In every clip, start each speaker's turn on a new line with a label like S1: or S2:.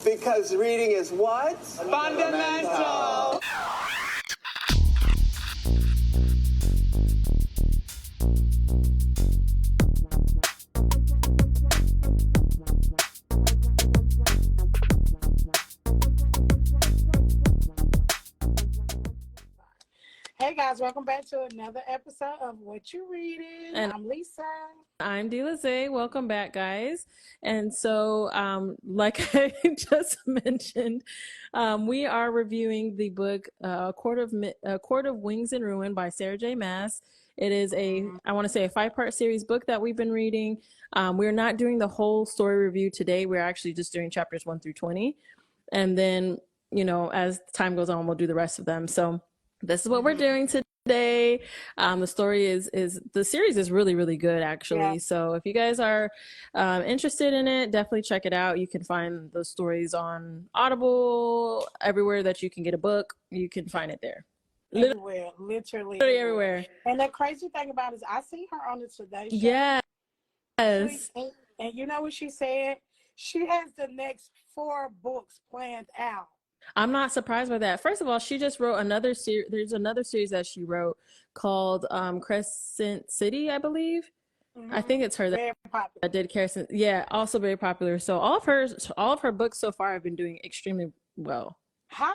S1: Because reading is what?
S2: Fundamental.
S3: Hey guys, welcome back to another episode of What You Reading.
S4: And
S3: I'm Lisa.
S4: I'm Delaze. Welcome back, guys. And so, like I just mentioned, we are reviewing the book Court of Wings and Ruin by Sarah J. Maas. It is I want to say a 5-part series book that we've been reading. We're not doing the whole story review today. We're actually just doing chapters 1 through 20. And then, as time goes on, we'll do the rest of them. So this is what we're doing today. The story is the series is really, really good, actually.
S3: Yeah.
S4: So if you guys are interested in it, definitely check it out. You can find those stories on Audible, everywhere that you can get a book. You can find it there.
S3: Everywhere, literally
S4: Everywhere.
S3: And the crazy thing about it is I see her on the Today Show.
S4: Yes.
S3: And you know what she said? She has the next 4 books planned out.
S4: I'm not surprised by that. First of all, she just wrote another series. There's another series that she wrote called Crescent City, I believe. Mm-hmm. I think it's her that did Crescent. Yeah, also very popular. So all of her books so far have been doing extremely well.
S3: How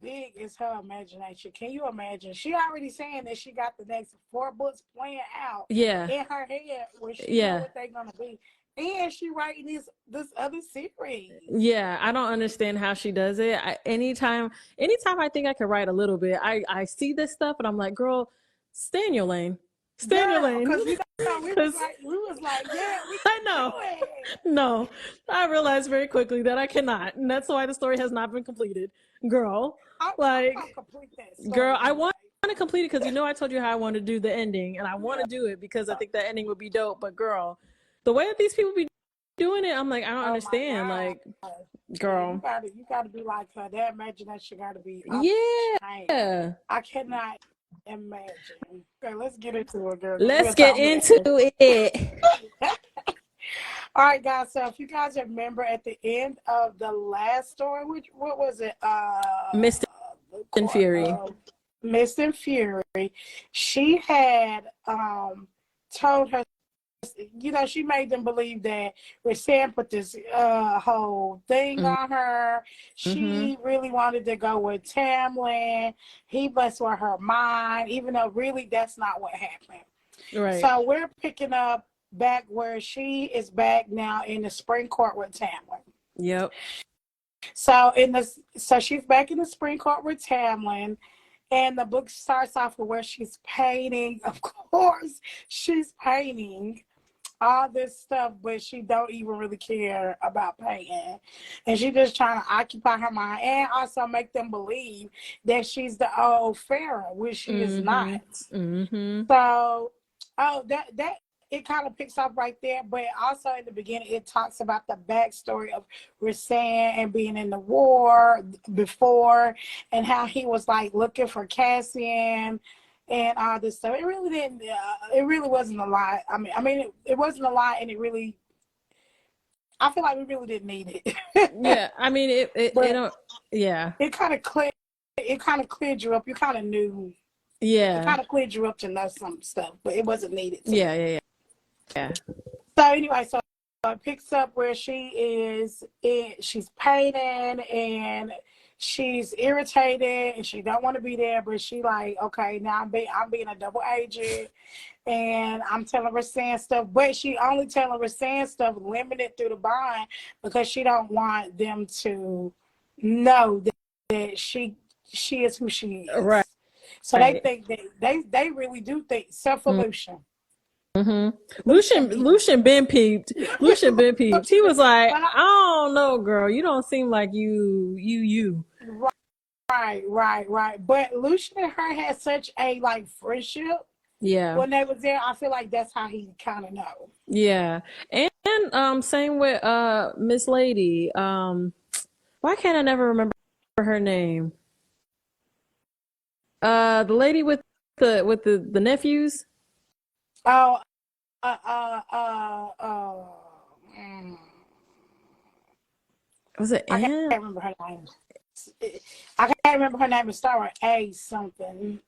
S3: big is her imagination? Can you imagine? She already saying that she got the next 4 books planned out.
S4: Yeah.
S3: In her head, where she know what they're gonna be. And she writing this other series.
S4: Yeah, I don't understand how she does it. Anytime I think I could write a little bit, I see this stuff and I'm like, girl, stay in your lane. Stay in your lane.
S3: Because we was like, yeah, we
S4: I know. No, I realized very quickly that I cannot. And that's why the story has not been completed. Girl,
S3: I
S4: want to complete it because I told you how I want to do the ending. And I want to do it because I think the ending would be dope. But girl, the way that these people be doing it, I'm like, I don't understand. Like, girl,
S3: you gotta be like her. That imagination gotta be
S4: yeah.
S3: I cannot imagine. Okay, let's get into it, girl.
S4: Let's get into it.
S3: All right, guys. So if you guys remember at the end of the last story, what was it?
S4: Mist and Fury.
S3: Mist and Fury. She had told her. She made them believe that Readin put this whole thing on her. She really wanted to go with Tamlin. He messed with her mind, even though really that's not what happened.
S4: Right.
S3: So we're picking up back where she is back now in the spring court with Tamlin.
S4: Yep.
S3: So she's back in the spring court with Tamlin. And the book starts off with where she's painting. Of course, she's painting all this stuff, but she don't even really care about painting. And she just trying to occupy her mind and also make them believe that she's the old Pharaoh, which she is not.
S4: Mm-hmm.
S3: So, that it kind of picks up right there, but also in the beginning, it talks about the backstory of Readin and being in the war before and how he was like looking for Cassian and all this stuff. It really didn't, it really wasn't a lot. I mean, it wasn't a lot, and I feel like we really didn't need it.
S4: Yeah. I mean, it kind of
S3: cleared you up. You kind of knew.
S4: Yeah.
S3: It kind of cleared you up to know some stuff, but it wasn't needed.
S4: Yeah.
S3: So anyway, so it picks up where she is. She's painting and she's irritated and she don't want to be there, but she like, okay, now I'm being a double agent and I'm telling Readin stuff, but she only telling Readin stuff limited through the bond because she don't want them to know that she is who she is.
S4: Right.
S3: So they think that they really do think self-illusion.
S4: Mm-hmm. Lucian been peeped. He was like, I don't know, girl. You don't seem like you.
S3: Right. But Lucian and her had such a friendship.
S4: Yeah.
S3: When they was there, I feel like that's how he kind of know.
S4: Yeah. And same with Miss Lady. Why can't I never remember her name? The lady with the nephews.
S3: Oh,
S4: Was it
S3: I can't
S4: Anne?
S3: remember her name. I can't remember her name. It started with A something.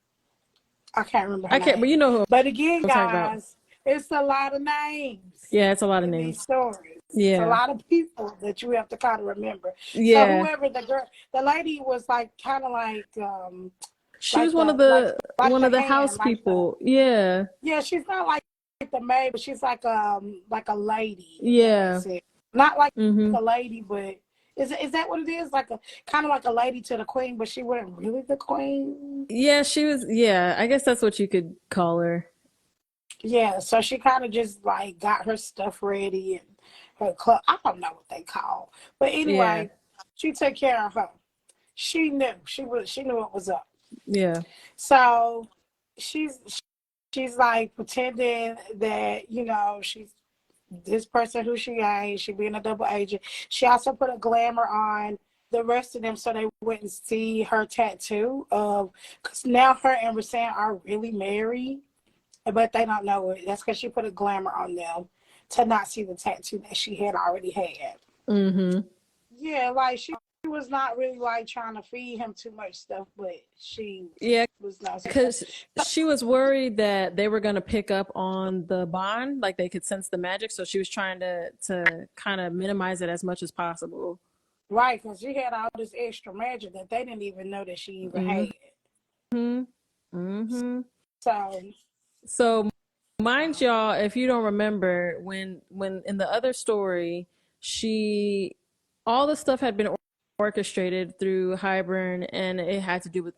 S3: I can't remember her
S4: I can't,
S3: name.
S4: but you know who
S3: But again,
S4: I'm talking about.
S3: guys, it's a lot of names
S4: Yeah, it's a lot of
S3: in these
S4: names.
S3: stories. It's a
S4: Yeah.
S3: lot of people that you have to kind of remember. So
S4: Yeah.
S3: whoever the girl, the lady was like kind of
S4: She
S3: like
S4: was
S3: the
S4: one of the
S3: hand,
S4: house people. Yeah.
S3: yeah. She's not like the maid, but she's like a lady. If that makes
S4: Yeah.
S3: sense. Not like
S4: Mm-hmm.
S3: a lady, but is that what it is? Like a kind of like a lady to the queen, but she wasn't really the queen.
S4: Yeah, she was, yeah, I guess that's what you could call her.
S3: Yeah, so she kind of just like got her stuff ready and her club. I don't know what they call, but
S4: Yeah.
S3: anyway, she took care of her. She knew she knew what was up.
S4: Yeah.
S3: So she's she's like pretending that she's this person who she ain't. She being a double agent. She also put a glamour on the rest of them so they wouldn't see her tattoo of because now her and Rasan are really married, but they don't know it. That's because she put a glamour on them to not see the tattoo that she had already had.
S4: Mm-hmm.
S3: Yeah, like she was not really like trying to feed him too much stuff, but she
S4: Yeah,
S3: was not.
S4: because she was worried that they were going to pick up on the bond, like they could sense the magic. So she was trying to kind of minimize it as much as possible.
S3: Right, because she had all this extra magic that they didn't even know that she even had.
S4: Mm-hmm. Mm-hmm.
S3: So,
S4: So mind y'all, if you don't remember, when in the other story, she all the stuff had been orchestrated through Hybern, and it had to do with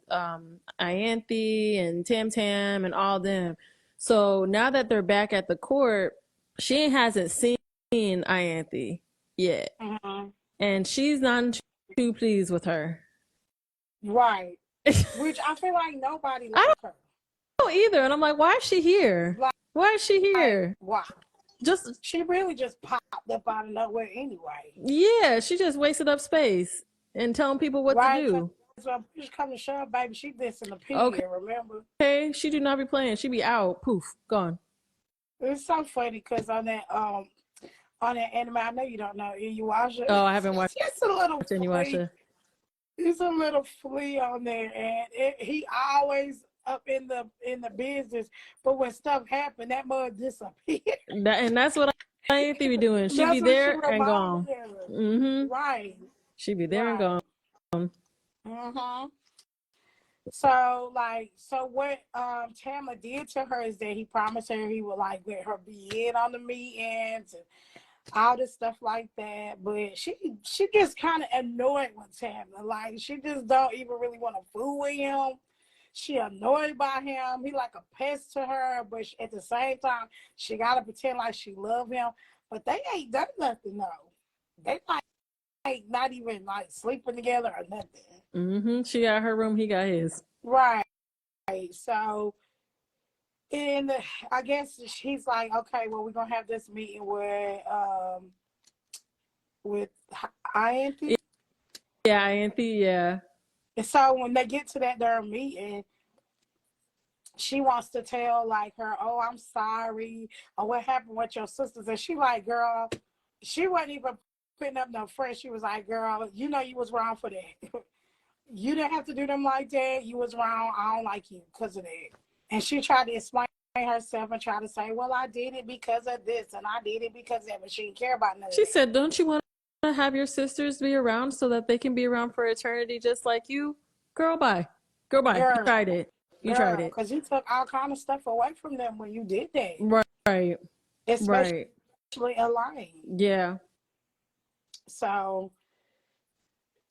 S4: Ianthe and Tam Tam and all them. So now that they're back at the court, she hasn't seen Ianthe yet, and she's not too pleased with her.
S3: right, which I feel like nobody
S4: I
S3: liked her.
S4: don't either, and I'm like, why is she here?
S3: Like,
S4: Why is she here?
S3: wow.
S4: Just
S3: She really just popped up out of nowhere anyway.
S4: Yeah, she just wasted up space and telling people what to
S3: Right?
S4: do.
S3: So she's coming to shove, baby. She dissing the pig,
S4: Okay,
S3: remember?
S4: she do not be playing. She be out, poof, gone.
S3: It's so funny because on that anime, I know you don't know Inuyasha.
S4: Oh, I haven't watched
S3: It's a little flea.
S4: Inuyasha.
S3: It's a little flea on there, and he always up in the business. But when stuff happen, that mud disappears.
S4: And that's what I ain't be doing. She be
S3: That's what she
S4: there and
S3: reminded
S4: gone.
S3: me of.
S4: Mm-hmm.
S3: Right.
S4: She be there and
S3: Right.
S4: gone.
S3: Mm-hmm. So what Tama did to her is that he promised her he would like let her be in on the meetings and all this stuff like that. But she just kind of annoyed with Tama. Like she just don't even really want to fool with him. She annoyed by him. He like a pest to her, but at the same time, she gotta pretend like she love him. But they ain't done nothing though. They like not even like sleeping together or nothing.
S4: Mm-hmm. She got her room, he got his.
S3: Right. So, and I guess she's like, okay, well, we're gonna have this meeting with Ianthe.
S4: Yeah, Ianthe, yeah.
S3: And so when they get to that darn meeting, she wants to tell like her, oh, I'm sorry, or what happened with your sisters, and she like, girl, she wasn't even putting up no front. She was like, girl, you know you was wrong for that. You didn't have to do them like that. You was wrong. I don't like you because of that. And she tried to explain herself and try to say, well, I did it because of this and I did it because of that, but she didn't care about none of
S4: She
S3: that.
S4: said, don't you want to have your sisters be around so that they can be around for eternity just like you? Girl, bye. Girl, bye. You tried it. You tried it.
S3: Because you took all kind of stuff away from them when you did that.
S4: Right.
S3: Especially Elaine.
S4: Yeah.
S3: So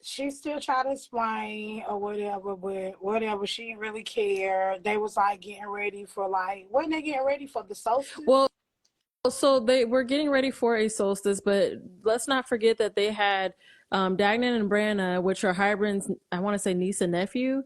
S3: she still tried to explain or whatever, but whatever, she didn't really care. They was like getting ready for wasn't they getting ready for the solstice?
S4: Well, so they were getting ready for a solstice, but let's not forget that they had Dagnan and Branna, which are Hybern's, I want to say niece and nephew,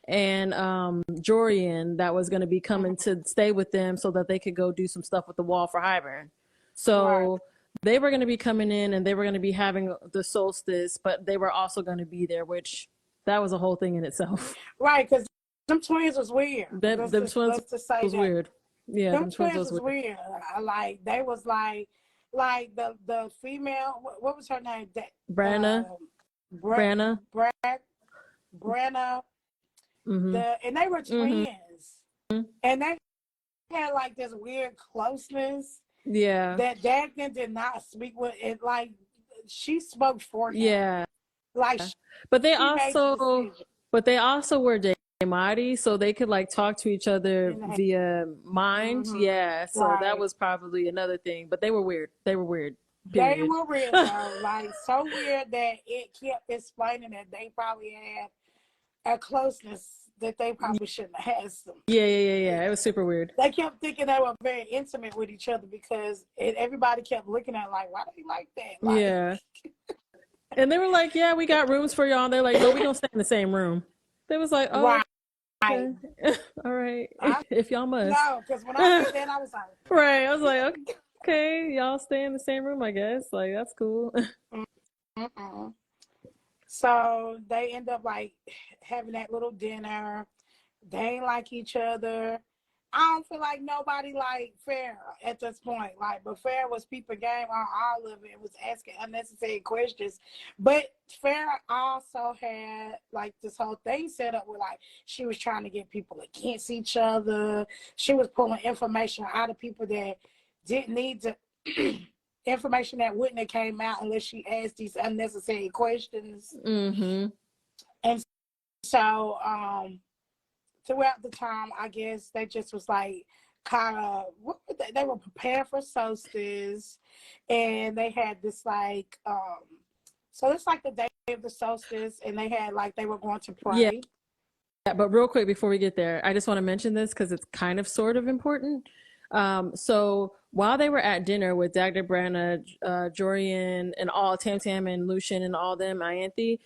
S4: and Jorian that was going to be coming to stay with them so that they could go do some stuff with the wall for Hybern. So they were going to be coming in and they were going to be having the solstice, but they were also going to be there, which that was a whole thing in itself.
S3: Right, because them twins was weird.
S4: Them twins was weird. Yeah,
S3: them twins was weird. Like they was like like the female, what was her name?
S4: Branna. Branna.
S3: Branna.
S4: Mm-hmm.
S3: And they were
S4: Mm-hmm.
S3: twins, and they had like this weird closeness.
S4: Yeah.
S3: That Dagnan did not speak with it. Like she spoke for him.
S4: Yeah.
S3: Like
S4: but they
S3: she made the
S4: also
S3: decision.
S4: but they also were Daimati, so they could like talk to each other via mind.
S3: Mm-hmm.
S4: Yeah. So
S3: Right.
S4: that was probably another thing. But they were weird. They were weird.
S3: Period.
S4: They
S3: were weird though. Like so weird that it kept explaining that they probably had a closeness that they probably shouldn't have had.
S4: Yeah. It was super weird.
S3: They kept thinking they were very intimate with each other because everybody kept looking at it like, why do you like that? Like,
S4: yeah. And they were like, yeah, we got rooms for y'all. And they're like, no, we gonna stay in the same room. They was like, oh,
S3: right.
S4: okay. All right. If y'all must.
S3: No, because when I did that, I was like,
S4: right. I was like, okay, y'all stay in the same room, I guess. Like, that's cool.
S3: Mm-mm. So they end up like having that little dinner. They ain't like each other. I don't feel like nobody like Farrah at this point. Like, but Farrah was peeping game on all of it. Was asking unnecessary questions. But Farrah also had like this whole thing set up where like she was trying to get people against each other. She was pulling information out of people that didn't need to. Information that wouldn't have came out unless she asked these unnecessary questions.
S4: Mm-hmm.
S3: And so throughout the time, I guess they just was like kind of they were preparing for solstice, and they had this like so it's like the day of the solstice, and they had like they were going to pray.
S4: Yeah, but real quick before we get there, I just want to mention this because it's kind of sort of important. So while they were at dinner with Dagda, Branna, Jorian, and all Tam Tam and Lucian and all them, Ianthe,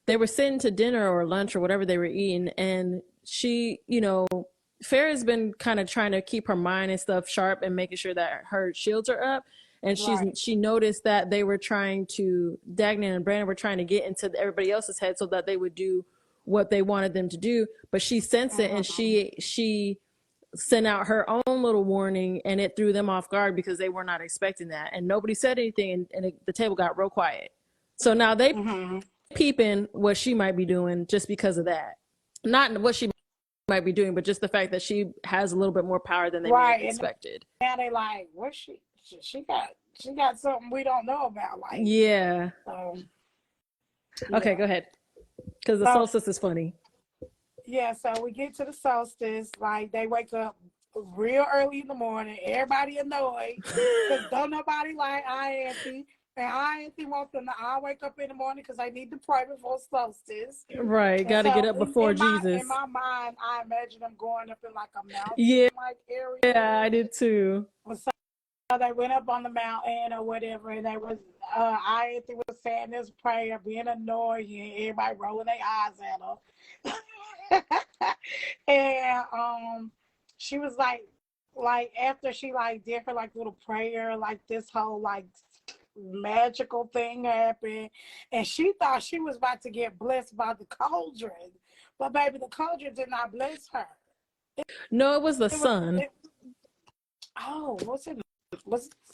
S4: they were sitting to dinner or lunch or whatever they were eating, and she, Farrah's been kind of trying to keep her mind and stuff sharp and making sure that her shields are up. And she noticed that they were trying to, Dagnan and Brandon were trying to get into everybody else's head so that they would do what they wanted them to do. But she sensed it, and she sent out her own little warning, and it threw them off guard because they were not expecting that. And nobody said anything, and the table got real quiet. So now they peeping what she might be doing just because of that. Not what she might be doing, but just the fact that she has a little bit more power than they may have expected.
S3: And now they like, what's she got something we don't know about. Like,
S4: yeah. Okay, go ahead. Because the solstice is funny.
S3: Yeah, so we get to the solstice, like they wake up real early in the morning, everybody annoyed because don't nobody like Ianthe, and Ianthe wants them to all wake up in the morning because they need to pray before solstice.
S4: Right, got to get up before Jesus.
S3: In my mind, I imagine them going up in like a mountain area.
S4: Yeah, I did too.
S3: So they went up on the mountain or whatever, and they was Ianthe was saying this prayer, being annoyed, and everybody rolling their eyes at her. And she was like after she like did her like little prayer, like this whole like magical thing happened, and she thought she was about to get blessed by the cauldron, but baby, the cauldron did not bless her.
S4: No, it was the sun.
S3: What's it?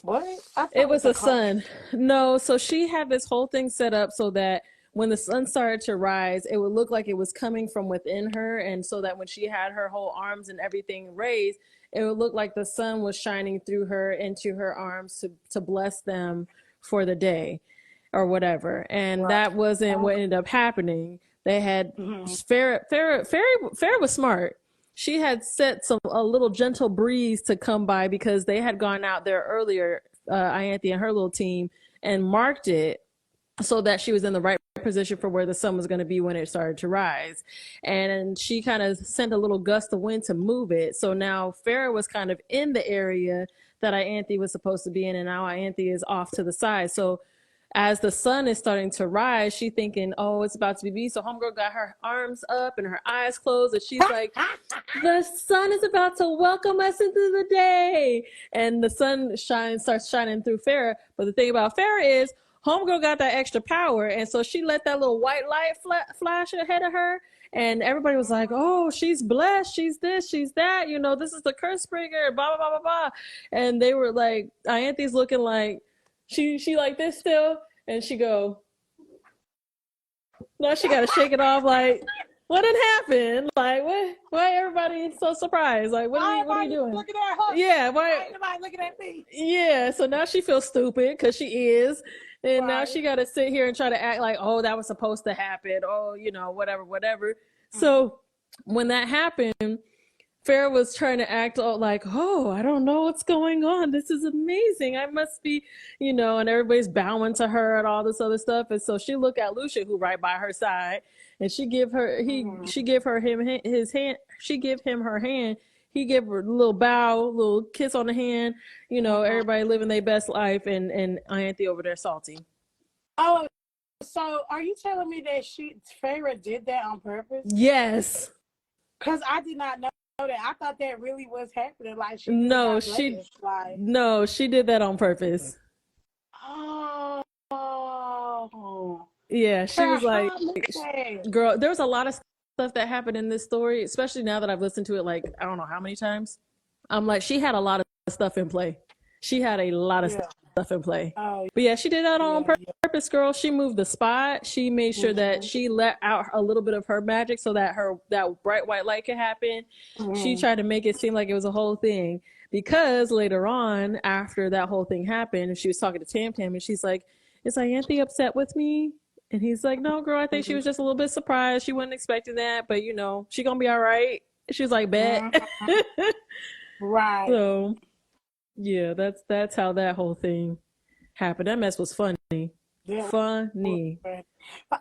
S3: What?
S4: It was the sun. No, so she had this whole thing set up so that when the sun started to rise, it would look like it was coming from within her. And so that when she had her whole arms and everything raised, it would look like the sun was shining through her into her arms to bless them for the day or whatever. And that wasn't what ended up happening. They had Farrah was smart. She had set a little gentle breeze to come by because they had gone out there earlier, Ianthe and her little team, and marked it so that she was in the right position for where the sun was going to be when it started to rise. And she kind of sent a little gust of wind to move it. So now Farrah was kind of in the area that Ianthe was supposed to be in, and now Ianthe is off to the side. So as the sun is starting to rise, she thinking, oh, it's about to be me. So homegirl got her arms up and her eyes closed, and she's like, the sun is about to welcome us into the day. And the sun starts shining through Farrah. But the thing about Farrah is, homegirl got that extra power, and so she let that little white light flash ahead of her, and everybody was like, oh, she's blessed, she's this, she's that, this is the curse bringer, blah, blah, blah, blah, blah. And they were like, Ianthe's looking like, she like this still, and she go. Now she got to shake it off. Like, what did happen? Like, what? Why everybody so surprised? Like, what are you doing?
S3: Looking at her.
S4: Yeah, why?
S3: Ain't nobody looking at me.
S4: Yeah, so now she feels stupid because she is. And now she got to sit here and try to act like, oh, that was supposed to happen. Oh, whatever. So when that happened, Farrah was trying to act like, oh, I don't know what's going on. This is amazing. I must be, and everybody's bowing to her and all this other stuff. And so she looked at Lucia, who right by her side, and she give her his hand. She give him her hand. He gave her a little bow, little kiss on the hand. Everybody living their best life, and Ianthe over there salty.
S3: Oh, so are you telling me that Farrah did that on purpose?
S4: Yes.
S3: Because I did not know that. I thought that really was happening. Like she
S4: did that on purpose.
S3: Oh.
S4: Yeah, she was like, girl, there was a lot of stuff that happened in this story, especially now that I've listened to it like I don't know how many times. I'm like, she had a lot of stuff in play. She had a lot of stuff in play.
S3: Oh,
S4: but yeah, she did that on purpose, girl. She moved the spot. She made sure that she let out a little bit of her magic so that that bright white light could happen. She tried to make it seem like it was a whole thing, because later on, after that whole thing happened, she was talking to Tam Tam, and she's like, is Ianthe upset with me? And he's like, no, girl, I think she was just a little bit surprised. She wasn't expecting that, but she gonna be all right. She was like, bet.
S3: Right.
S4: So yeah, that's how that whole thing happened. That mess was funny. Yeah. Funny.
S3: But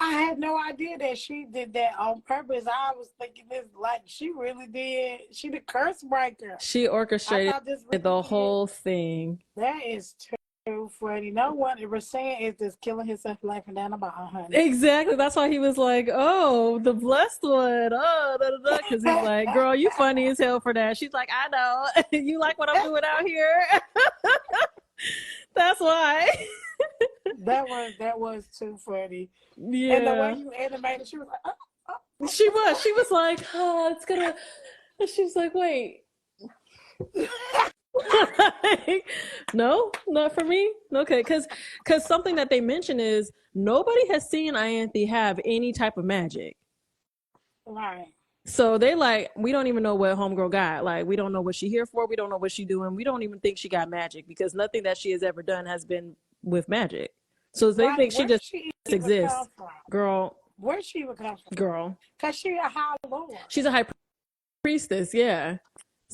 S3: I had no idea that she did that on purpose. I was thinking this like she really did. She the curse breaker.
S4: She orchestrated the whole thing.
S3: That is too funny. No one ever saying is just killing himself laughing down about her, honey.
S4: Exactly. That's why he was like, oh, the blessed one. Oh, because he's like, girl, you funny as hell for that. She's like, I know. You like what I'm doing out here? That's why.
S3: That was too funny.
S4: Yeah.
S3: And the way you animated, she was like, oh.
S4: She was like, oh, it's gonna. She was like, wait. No, not for me. Okay, because something that they mention is nobody has seen Ianthe have any type of magic.
S3: Right.
S4: So they like, we don't even know what homegirl got. Like, we don't know what she here for. We don't know what she doing. We don't even think she got magic, because nothing that she has ever done has been with magic. So they think she just exists. Girl.
S3: Where she would come from?
S4: Girl.
S3: Because she's a high lord.
S4: She's a high priestess, yeah.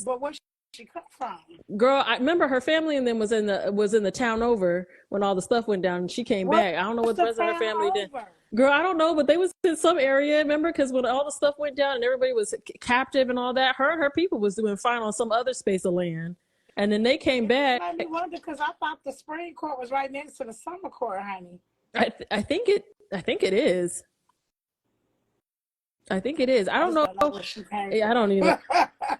S3: But where she come from?
S4: Girl, I remember her family and them was in the town over when all the stuff went down, and she came back. I don't know what the rest of her family did. Girl, I don't know, but they was in some area, remember? Because when all the stuff went down and everybody was captive and all that, her and her people was doing fine on some other space of land. And then they came back.
S3: I wonder, because I thought the spring court was right next to the summer court, honey.
S4: I think it is. I think it is. I don't know. I don't either,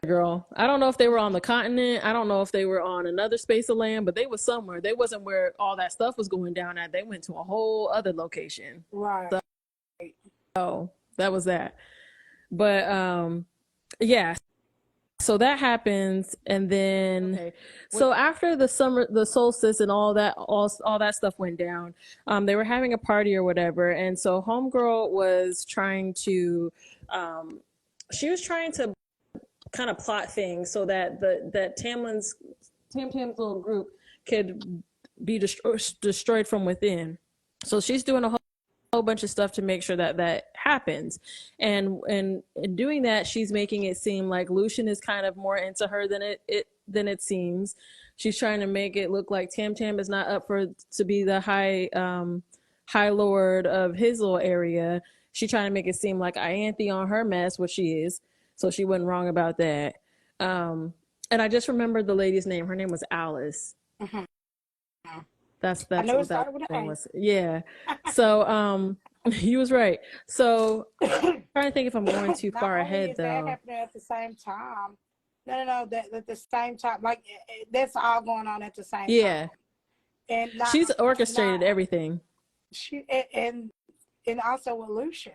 S4: girl. I don't know if they were on the continent. I don't know if they were on another space of land, but they was somewhere. They wasn't where all that stuff was going down at. They went to a whole other location.
S3: Right.
S4: So that was that. But yeah. So that happens, and then so after the solstice and all that stuff went down, they were having a party or whatever, and so homegirl was trying to kind of plot things so that Tamtam's little group could be destroyed from within. So she's doing a whole bunch of stuff to make sure that happens, and in doing that, she's making it seem like Lucian is kind of more into her than it seems. She's trying to make it look like Tam Tam is not up to be the high lord of his little area. She's trying to make it seem like Ianthe on her mess, which she is, so she wasn't wrong about that. And I just remembered the lady's name. Her name was Alice. Mm-hmm. That's what that name was. Yeah. So you was right. So I'm trying to think if I'm going too far ahead though.
S3: That happening at the same time. No. That at the same time, like that's all going on at the same time.
S4: Yeah. And she's orchestrated everything.
S3: She and also with Lucian.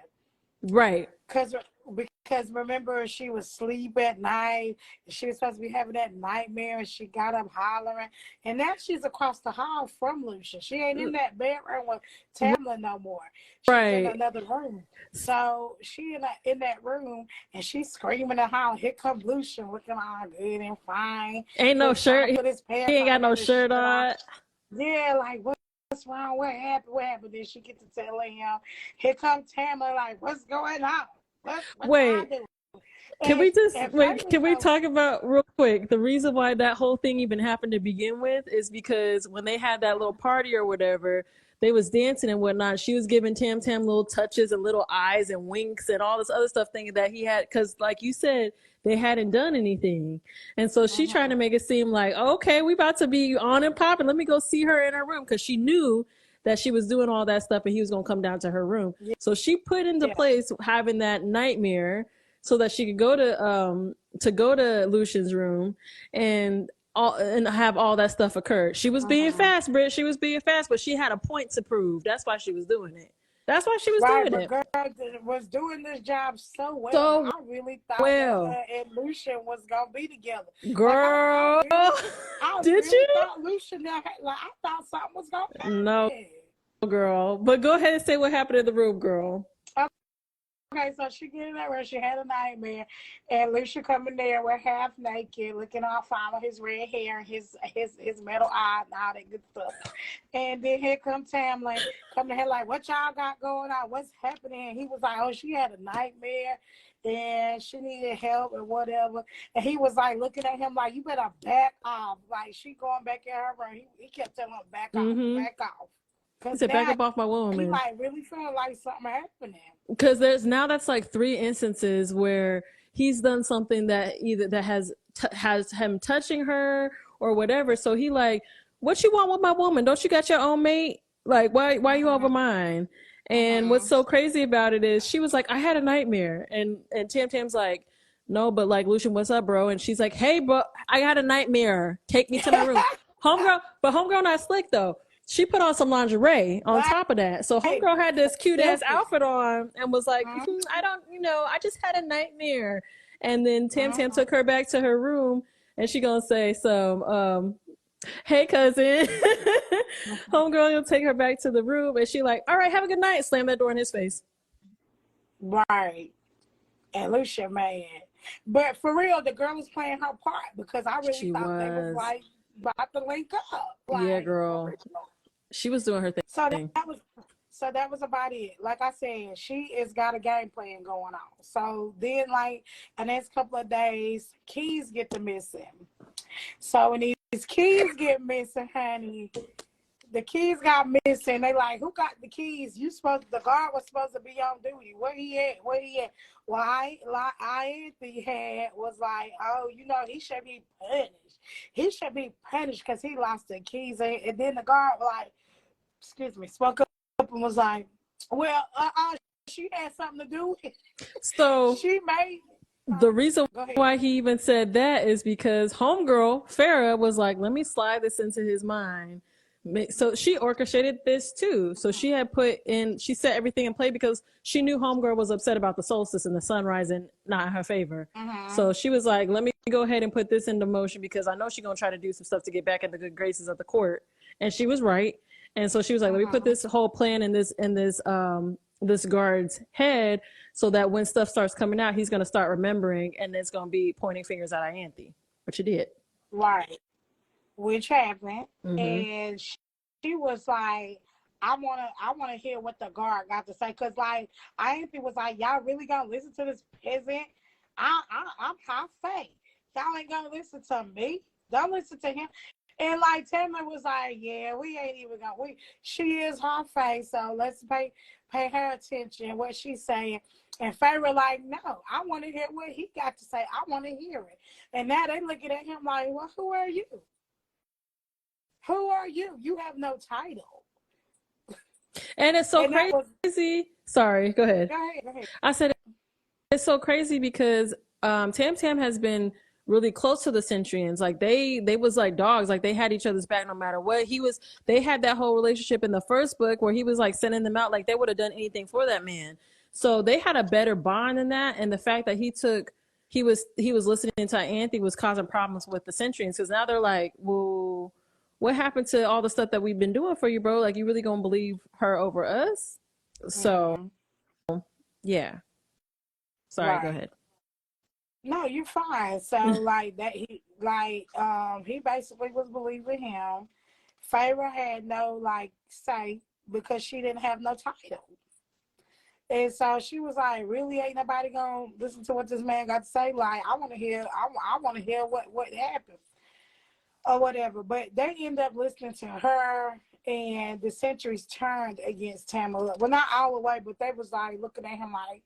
S4: Right.
S3: Because because remember she was asleep at night. She was supposed to be having that nightmare, and she got up hollering. And now she's across the hall from Lucia. She ain't in that bedroom with Tamla no more. She's in
S4: Right.
S3: another room. So she in that room, and she's screaming and hollering. Here comes Lucia, looking all good and fine.
S4: Ain't no shirt.
S3: Put his
S4: He
S3: pants
S4: ain't got
S3: on
S4: no
S3: and his
S4: shirt on.
S3: Yeah, like what's wrong? What happened? What happened? Then she get to telling him, here comes Tamla, like, what's going on? What
S4: Wait,
S3: I do?
S4: can we just
S3: And
S4: wait? Can we
S3: so,
S4: talk about real quick the reason why that whole thing even happened to begin with is because when they had that little party or whatever, they was dancing and whatnot. She was giving Tam Tam little touches and little eyes and winks and all this other stuff, thinking that he had, because like you said, they hadn't done anything, and so she trying to make it seem like, okay, we about to be on and popping. Let me go see her in her room, because she knew that she was doing all that stuff and he was gonna come down to her room.
S3: yeah,
S4: So she put into place having that nightmare so that she could go to Lucian's room and have all that stuff occur. She was being fast, Britt. She was being fast, but she had a point to prove. That's why she was doing it. That's why she was doing it.
S3: Girl was doing this job so well.
S4: So
S3: I really thought
S4: well,
S3: that her and Lucian was gonna be together.
S4: girl.
S3: I
S4: Did
S3: really
S4: you?
S3: thought Lucian, like, I thought something was gonna happen.
S4: No, girl. But go ahead and say what happened in the room, girl.
S3: Okay, so she get in there where she had a nightmare, and Lucia coming there with half naked, looking all fine with his red hair and his metal eye and all that good stuff. And then here come Tamlin coming here like, what y'all got going on? What's happening? And he was like, oh, she had a nightmare and she needed help and whatever. And he was like looking at him like, you better back off. Like, she going back in her room. He kept telling him, back off.
S4: He said, back up off my woman.
S3: He like really feeling like something happening.
S4: Because that's like 3 instances where he's done something that either that has him touching her or whatever. So he like, what you want with my woman? Don't you got your own mate? Like, why you over mine? And what's so crazy about it is she was like, I had a nightmare, and Tam Tam's like, no, but like, Lucian, what's up, bro? And she's like, hey, bro, I had a nightmare. Take me to my room. Homegirl not slick though. She put on some lingerie on top of that. So homegirl had this cute ass outfit on and was like, I just had a nightmare. And then Tam Tam took her back to her room, and she gonna say some, hey cousin. Homegirl will take her back to the room, and she like, all right, have a good night. Slam that door in his face.
S3: Right. And Lucia, man. But for real, the girl was playing her part, because I really thought they was like about to link up. Like,
S4: yeah, girl. She was doing her thing.
S3: So that was about it. Like I said, she has got a game plan going on. So then, like, the next couple of days, keys get to missing. So when these keys get missing, honey, the keys got missing. They like, who got the keys? The guard was supposed to be on duty. Where he at? Well, Anthony was like, oh, he should be punished. He should be punished because he lost the keys. And then the guard was like, spoke up and was like, well, she had something to do with it.
S4: So
S3: she made
S4: the reason why he even said that is because homegirl Farrah was like, let me slide this into his mind. So she orchestrated this too. So she set everything in play because she knew homegirl was upset about the solstice and the sun rising not in her favor. So she was like, let me go ahead and put this into motion because I know she's gonna try to do some stuff to get back in the good graces of the court. And she was right. And so she was like, let me put this whole plan in this guard's head so that when stuff starts coming out, he's going to start remembering, and it's going to be pointing fingers at Ianthe, which he did.
S3: Right. Which happened. And she was like, I want to hear what the guard got to say. Because, like, Ianthe was like, y'all really going to listen to this peasant? I'm high faith. Y'all ain't going to listen to me. Don't listen to him. And like Tamlin was like, yeah, we ain't even gonna. She is her face, so let's pay her attention what she's saying. And Farrah like, no, I want to hear what he got to say. I want to hear it. And now they looking at him like, well, who are you? Who are you? You have no title.
S4: And it's so crazy. Sorry, go ahead.
S3: Go ahead. I
S4: said it's so crazy because Tam Tam has been really close to the Centurions. Like they was like dogs. Like they had each other's back no matter what. They had that whole relationship in the first book where he was like sending them out. Like they would have done anything for that man. So they had a better bond than that. And the fact that he was listening to Anthony was causing problems with the Centurions, because now they're like, well, what happened to all the stuff that we've been doing for you, bro? Like, you really gonna believe her over us? So yeah. Sorry, go ahead.
S3: No, you're fine. So like that he basically was believing him. Feyre had no like say because she didn't have no title. And so she was like, really ain't nobody gonna listen to what this man got to say? Like, I wanna hear what happened or whatever. But they end up listening to her, and the Centuries turned against Tamala. Well, not all the way, but they was like looking at him like,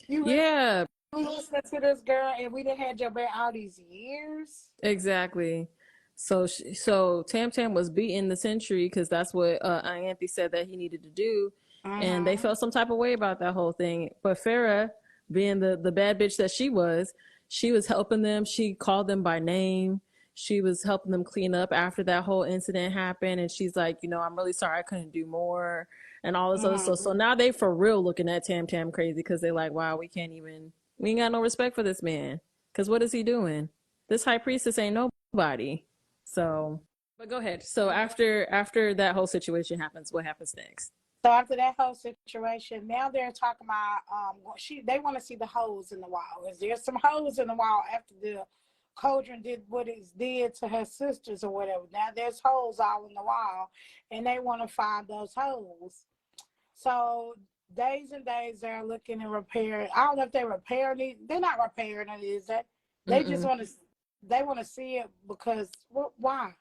S3: you really listening to this girl, and we didn't had your back all these years.
S4: Exactly. So Tam Tam was beating the Century because that's what Anthony said that he needed to do, and they felt some type of way about that whole thing. But Farrah, being the bad bitch that she was helping them. She called them by name. She was helping them clean up after that whole incident happened, and she's like, I'm really sorry I couldn't do more, and all this other stuff. So now they for real looking at Tam Tam crazy because they're like, wow, we ain't got no respect for this man, because what is he doing? This high priestess ain't nobody. So, but go ahead. So after that whole situation happens, what happens next?
S3: So after that whole situation, now they're talking about they want to see the holes in the wall. Is there some holes in the wall after the Cauldron did what it did to her sisters or whatever? Now there's holes all in the wall, and they want to find those holes. So days and days they're looking and repairing. I don't know if they're repairing it. They're not repairing it, is that? They just want to see it because why?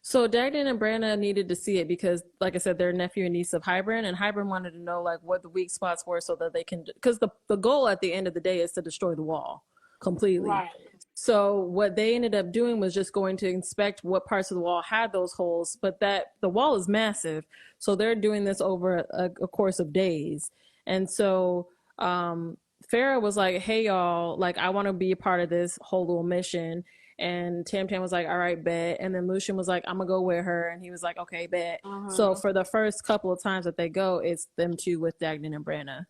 S4: So Dagnan and Branna needed to see it because, like I said, they're nephew and niece of Hybern, and Hybern wanted to know like what the weak spots were so that they can, because the goal at the end of the day is to destroy the wall completely. Right. So what they ended up doing was just going to inspect what parts of the wall had those holes, but that the wall is massive, so they're doing this over a course of days. And so Farrah was like, hey y'all, like I want to be a part of this whole little mission. And Tam Tam was like, all right, bet. And then Lucian was like, I'm gonna go with her. And he was like, okay, bet. So for the first couple of times that they go, it's them two with Dagnan and Branna.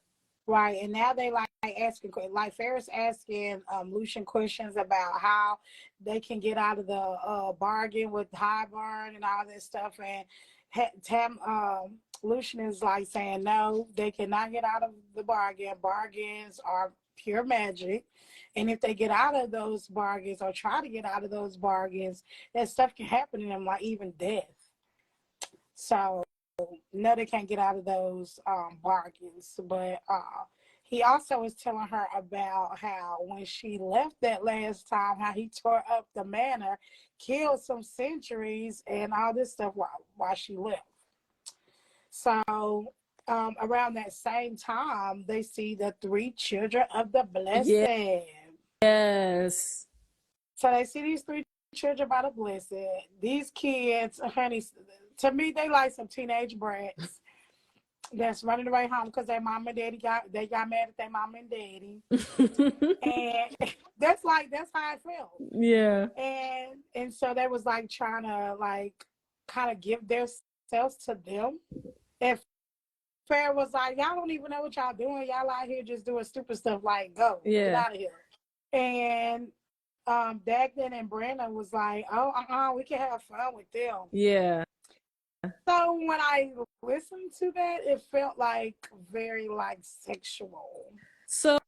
S3: Right, and now they like asking, like Ferris asking Lucian questions about how they can get out of the bargain with Hybern and all this stuff, and Lucian is like saying no, they cannot get out of the bargain. Bargains are pure magic, and if they get out of those bargains or try to get out of those bargains, that stuff can happen to them, like even death. So. No, they can't get out of those bargains. But he also was telling her about how when she left that last time, how he tore up the manor, killed some centuries, and all this stuff while she left. So around that same time, they see the 3 children of the blessed.
S4: Yes.
S3: So they see these 3 children by the blessed. These kids, honey, to me, they like some teenage brats that's running away home because their mom and daddy got mad at their mom and daddy, and that's how it felt. Yeah. And so they was like trying to like kind of give themselves to them. And Fair was like, y'all don't even know what y'all doing. Y'all out here just doing stupid stuff. Like, go get out of here. And Dagnan and Brandon was like, oh, we can have fun with them. Yeah. So when I listened to that, it felt like very like sexual. So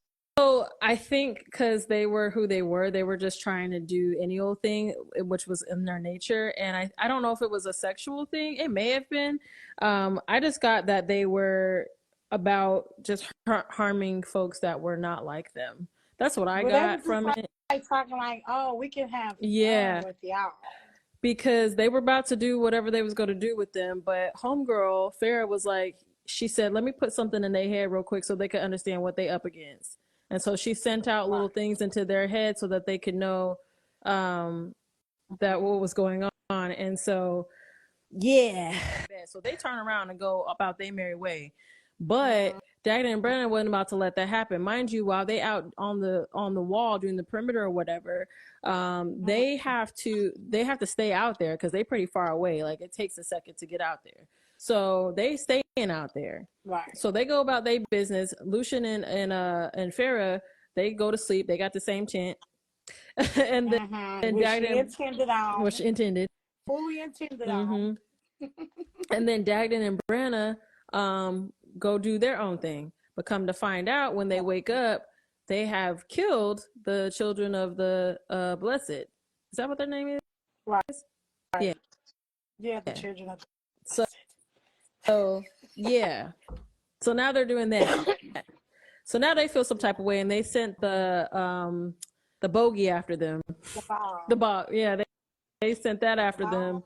S3: I think because they were who they were just trying to do any old thing, which was in their nature. And I don't know if it was a sexual thing. It may have been. I just got that they were about just harming folks that were not like them. That's what I got from it. Like talking like, oh, we can have fun with y'all. Because they were about to do whatever they was going to do with them. But homegirl, Farrah, was like, she said, let me put something in their head real quick so they could understand what they up against. And so she sent out little things into their head so that they could know that what was going on. And so, yeah. So they turn around and go about their merry way. But Dagnan and Brennan wasn't about to let that happen. Mind you, while they out on the wall doing the perimeter or whatever, they have to stay out there because they're pretty far away. Like it takes a second to get out there.
S4: So they staying out there.
S3: Right.
S4: So they go about their business. Lucian and Farah, they go to sleep. They got the same tent. And then
S3: Which
S4: Dag
S3: she intended on.
S4: which intended.
S3: Fully intended on.
S4: And then Dagden and Brenna go do their own thing. But come to find out, when they wake up, they have killed the children of the Blessed. Is that what their name is?
S3: Right.
S4: Yeah.
S3: Yeah, the children of the
S4: Blessed. So yeah. So now they're doing that. So now they feel some type of way, and they sent the bogey after them. The bomb. Yeah, they sent that after them.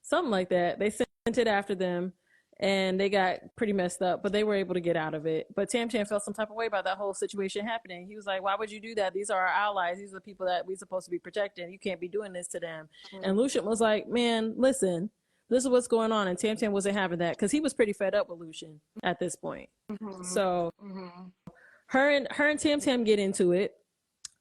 S4: Something like that. They sent it after them, and they got pretty messed up, but they were able to get out of it. But Tam Tam felt some type of way about that whole situation happening. He was like, why would you do that? These are our allies. These are the people that we're supposed to be protecting. You can't be doing this to them. And Lucian was like, man, listen, this is what's going on. And Tam Tam wasn't having that because he was pretty fed up with Lucian at this point. So her and Tam Tam get into it.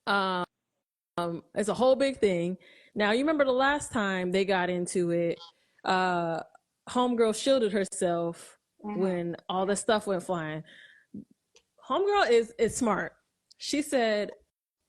S4: It's a whole big thing. Now, you remember the last time they got into it, Homegirl shielded herself when all the stuff went flying. Homegirl is smart. She said,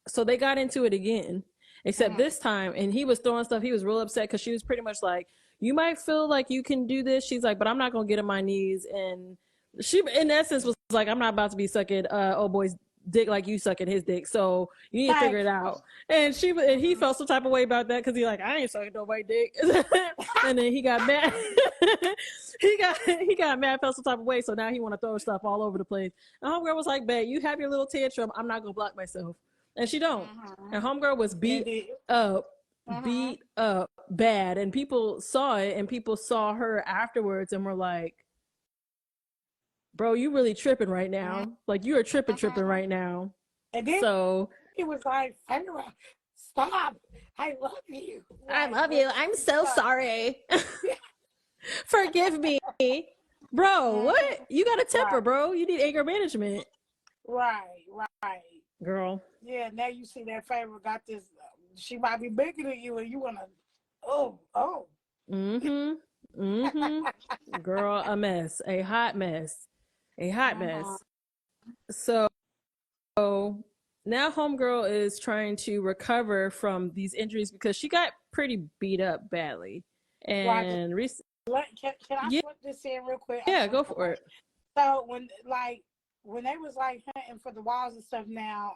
S4: so they got into it again, except this time, and he was throwing stuff. He was real upset because she was pretty much like, you might feel like you can do this. She's like, but I'm not going to get on my knees. And she, in essence, was like, I'm not about to be sucking old boy's dick like you sucking his dick, so you need to figure it out. And he felt some type of way about that because he like, I ain't sucking nobody's dick. And then he got mad. he got mad, felt some type of way, so now he want to throw stuff all over the place. And Homegirl was like, babe, you have your little tantrum, I'm not gonna block myself. And she don't. And Homegirl was beat up bad, and people saw it, and people saw her afterwards and were like, bro, you really tripping right now. Like, you are tripping right now.
S3: And then
S4: so
S3: he was like, Farah, stop. I love you.
S4: I love you. I'm so sorry. Forgive me. Bro, what? You got a temper, bro. You need anger management.
S3: Right.
S4: Girl.
S3: Yeah, now you see that Farah got this. She might be bigger than you, and you want to,
S4: Girl, a mess. A hot mess. So now Homegirl is trying to recover from these injuries because she got pretty beat up badly. And
S3: can I put this in real quick?
S4: Yeah, go for it.
S3: So when they was like hunting for the walls and stuff, now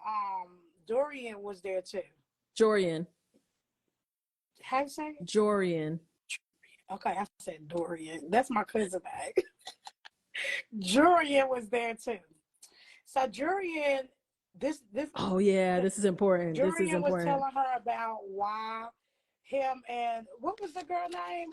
S3: Dorian was there too.
S4: Jorian.
S3: How you say it?
S4: Jorian.
S3: Okay, I said Dorian. That's my cousin bag. Jorian was there too. So Jorian, this.
S4: Oh yeah, this is important.
S3: Jorian was telling her about why him and what was the girl name?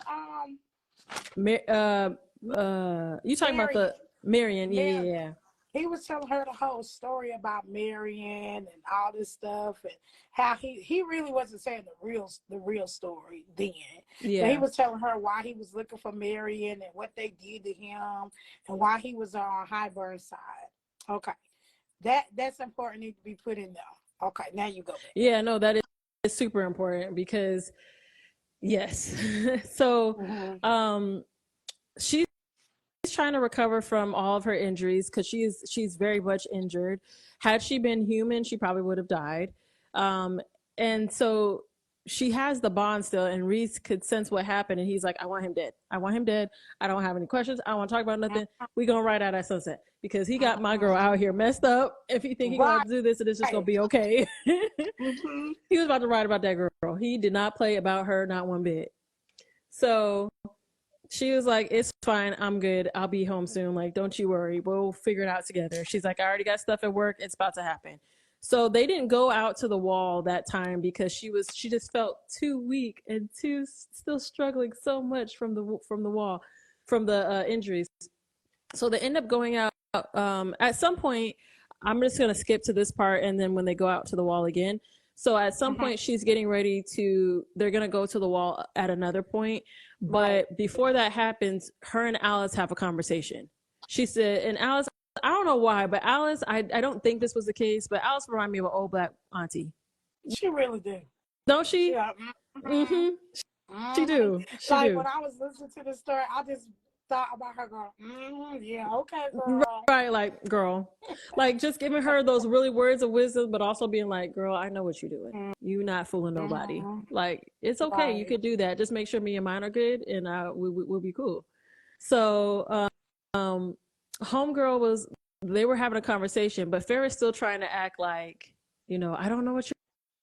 S4: You talking about the Marion? Yeah.
S3: He was telling her the whole story about Marion and all this stuff, and how he really wasn't saying the real story then. Yeah. But he was telling her why he was looking for Marion and what they did to him and why he was on Highburn side. Okay. That's important, need to be put in there. Okay, now you go back.
S4: Yeah, no, that is super important because yes. So she's trying to recover from all of her injuries because she's very much injured. Had she been human, she probably would have died. And so she has the bond still, and Reese could sense what happened, and he's like, I want him dead. I don't have any questions. I don't want to talk about nothing. We gonna ride out at sunset because he got my girl out here messed up. If he think he gonna do this and it's just gonna be okay. He was about to ride about that girl. He did not play about her, not one bit. So she was like, it's fine. I'm good. I'll be home soon. Like, don't you worry. We'll figure it out together. She's like, I already got stuff at work. It's about to happen. So they didn't go out to the wall that time because she just felt too weak and still struggling so much from the injuries. So they end up going out at some point. I'm just going to skip to this part. And then when they go out to the wall again. So at some point she's getting ready they're going to go to the wall at another point. But before that happens, her and Alice have a conversation. She said, and Alice, I don't know why, but Alice, I don't think this was the case, but Alice reminded me of an old black auntie.
S3: She really did.
S4: Don't she?
S3: Yeah.
S4: She do.
S3: When I was listening to the story, I just thought about her going, yeah, okay, girl.
S4: Right, like, girl. Like, just giving her those really words of wisdom, but also being like, girl, I know what you're doing. You not fooling nobody. Like, it's okay. You could do that. Just make sure me and mine are good, and we'll be cool. So, homegirl they were having a conversation, but Farrah's still trying to act like, I don't know what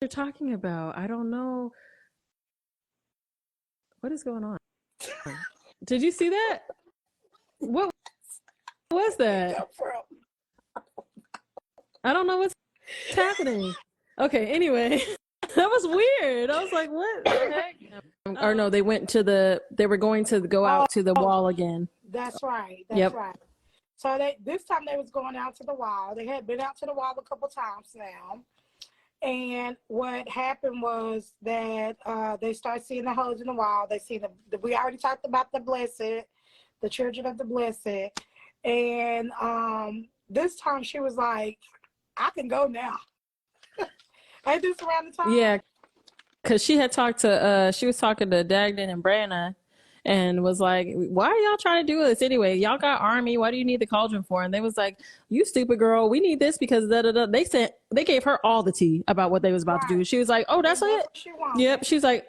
S4: you're talking about. I don't know. What is going on? Did you see that? What was that? I don't know what's happening. Okay, anyway, that was weird. I was like, what the heck? Or no, they were going to go out to the wall again.
S3: That's right. That's right. So this time they was going out to the wall. They had been out to the wall a couple times now. And what happened was that they started seeing the holes in the wall. They see we already talked about the children of the blessed. And this time she was like, I can go now. Ain't this around the time?
S4: Yeah, because she was talking to Dagden and Branna, and was like, why are y'all trying to do this anyway? Y'all got army. Why do you need the cauldron for? And they was like, you stupid girl. We need this because da-da-da. They gave her all the tea about what they was about to do. She was like, oh, that's it? Yep. She's like,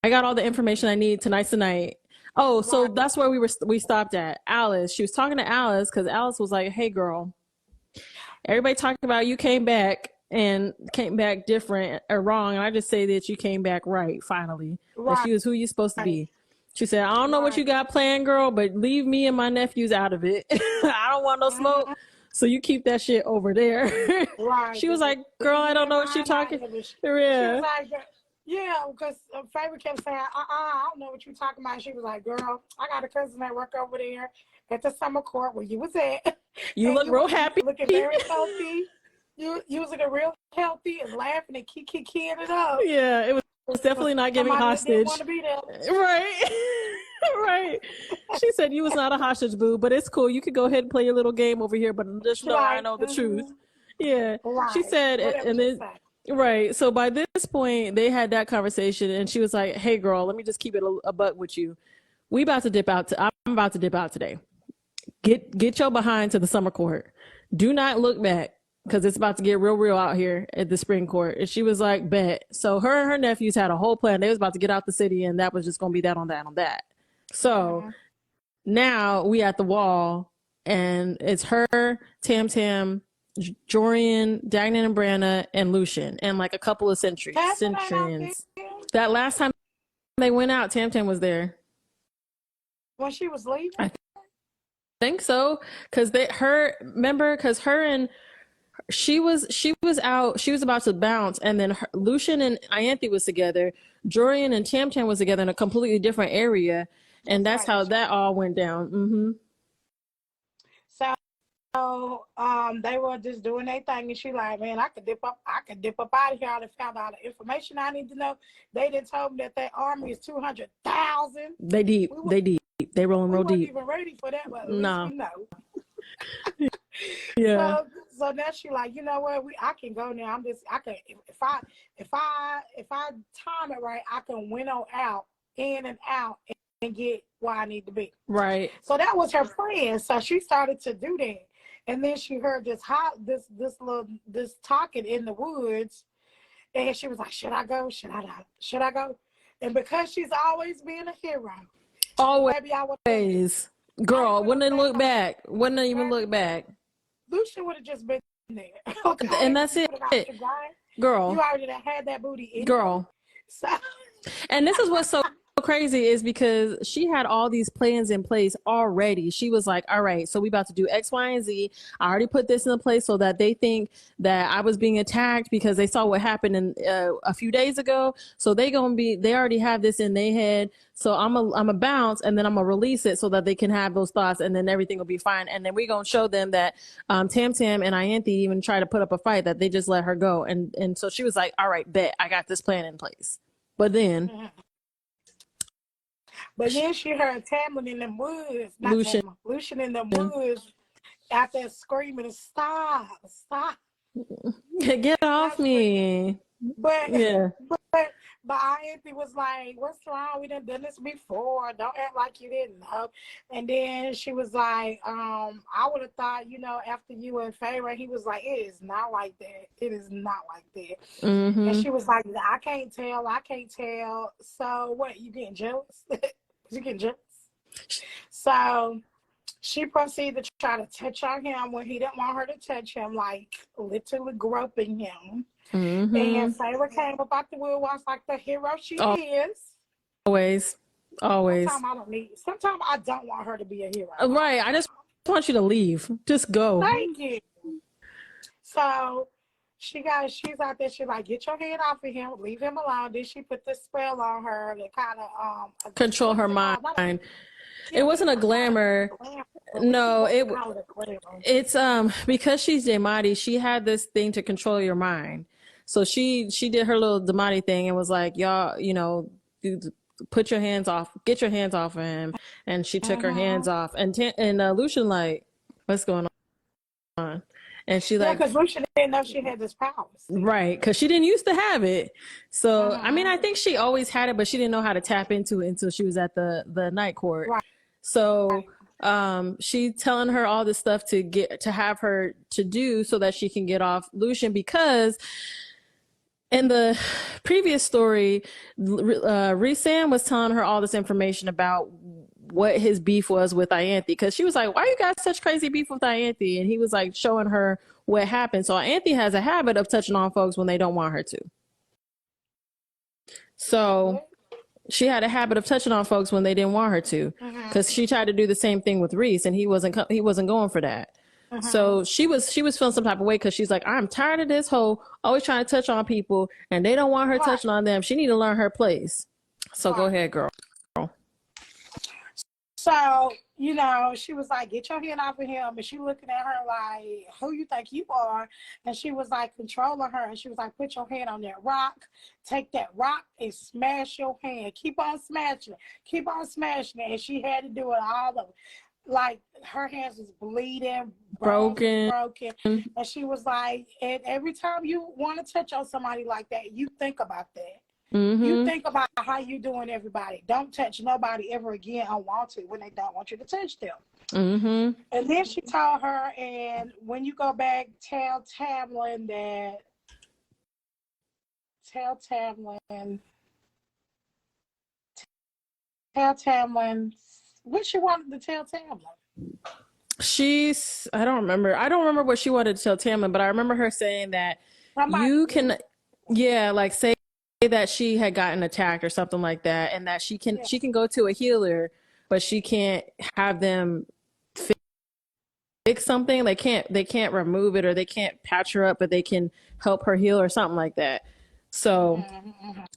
S4: I got all the information I need tonight. Oh, so that's where we stopped at. Alice. She was talking to Alice because Alice was like, hey, girl, everybody talking about you came back different or wrong. And I just say that you came back right, finally. That she was who you supposed to be. She said, I don't know what you got planned, girl, but leave me and my nephews out of it. I don't want no smoke. So you keep that shit over there. She was like, girl, I don't know what you're talking about.
S3: She was like, yeah, because Favorite kept saying, I don't know what you're talking about. She was like, girl, I got a cousin that work over there at the summer court where you was at.
S4: You look real happy.
S3: Looking very healthy. You was looking real healthy and laughing and kicking it up.
S4: Yeah, it was definitely not giving hostage. Right. Right. She said you was not a hostage, boo, but it's cool. You could go ahead and play your little game over here, but just know I know the truth. Yeah. She said, and then, right. So by this point, they had that conversation, and she was like, hey, girl, let me just keep it a buck with you. I'm about to dip out today. Get your behind to the summer court. Do not look back, because it's about to get real out here at the spring court. And she was like, bet. So her and her nephews had a whole plan. They was about to get out the city, and that was just going to be that on that. So now we at the wall, and it's her, Tam, Jorian, Dagnan and Branna, and Lucian, and like a couple of Centurions. That last time they went out, Tam was there.
S3: When she was leaving?
S4: I think so. Because she was out, she was about to bounce, and then Lucian and Ianthe was together. Jorian and Tam was together in a completely different area, and that's how that all went down.
S3: So they were just doing their thing, and she like, man, I could dip up out of here. I done found all the information I need to know. They done told me that army is 200,000.
S4: They deep. They rolling real deep.
S3: We weren't even ready for that, but at least we know.
S4: Yeah.
S3: So now she like, you know what? I can go now. I can if I time it right, I can winnow out in and out and get where I need to be.
S4: Right.
S3: So that was her plan. So she started to do that, and then she heard this talking in the woods, and she was like, "Should I go? Should I not? Should I go?" And because she's always been a hero,
S4: always,
S3: maybe I would.
S4: Girl, wouldn't even look back.
S3: Lucian would have just been there. Okay.
S4: And that's it. Girl.
S3: You already had that booty in.
S4: Girl.
S3: So.
S4: And this is what's so crazy is because she had all these plans in place already. She was like, all right, so we about to do X, Y, and Z. I already put this in place so that they think that I was being attacked because they saw what happened a few days ago. So they already have this in their head. So I'm a bounce, and then I'm gonna release it so that they can have those thoughts, and then everything will be fine. And then we're gonna show them that Tam and Ianthe even try to put up a fight, that they just let her go. And so she was like, all right, bet, I got this plan in place. But then
S3: she heard Tamlin in the woods, Lucian in the woods, out there screaming, stop.
S4: Get off me.
S3: But But Auntie was like, "What's wrong? We done this before. Don't act like you didn't know." And then she was like, I would have thought, after you and Pharaoh," he was like, "It is not like that. It is not like that." And she was like, "I can't tell. I can't tell." So what? You getting jealous? You getting jealous? So she proceeded to try to touch on him when he didn't want her to touch him, like literally groping him. And Pharaoh came up out the woodwork like the hero she is.
S4: Always.
S3: Sometimes I don't want her to be a hero.
S4: Right. I just want you to leave. Just go.
S3: Thank you. So she's out there. She's like, "Get your hand off of him. Leave him alone." Then she put the spell on her to kind of
S4: control her mind. It wasn't a glamour. No, it's because she's Damati, she had this thing to control your mind. So she did her little Damati thing and was like, "Y'all, put your hands off, get your hands off of him." And she took her hands off, and Lucian like, "What's going on?" And she like,
S3: because Lucian didn't know she had this power,
S4: right? Because she didn't used to have it. So I mean, I think she always had it, but she didn't know how to tap into it until she was at the night court.
S3: Right.
S4: So she telling her all this stuff to have her to do so that she can get off Lucian, because in the previous story, Rhysand was telling her all this information about what his beef was with Ianthe, because she was like, "Why you got such crazy beef with Ianthe?" And he was like showing her what happened. So Ianthe has a habit of touching on folks when they don't want her to. So she had a habit of touching on folks when they didn't want her to, because she tried to do the same thing with Rhys, and he wasn't going for that. So she was feeling some type of way, because she's like, "I'm tired of this hoe always trying to touch on people, and they don't want her touching on them. She need to learn her place." So go ahead, girl.
S3: So, she was like, "Get your hand off of him." And she looking at her like, "Who you think you are?" And she was like controlling her. And she was like, "Put your hand on that rock. Take that rock and smash your hand. Keep on smashing it. Keep on smashing it." And she had to do it all of it. Like her hands was bleeding, broken. And she was like, "And every time you want to touch on somebody like that, you think about that. You think about how you doing everybody. Don't touch nobody ever again unwanted when they don't want you to touch them." And then she told her, "And when you go back, tell Tamlin what she wanted to tell Tamlin."
S4: I don't remember what she wanted to tell Tamlin, but I remember her saying that you can, like say that she had gotten attacked or something like that, and that she can go to a healer, but she can't have them fix something. They can't remove it, or they can't patch her up, but they can help her heal or something like that. So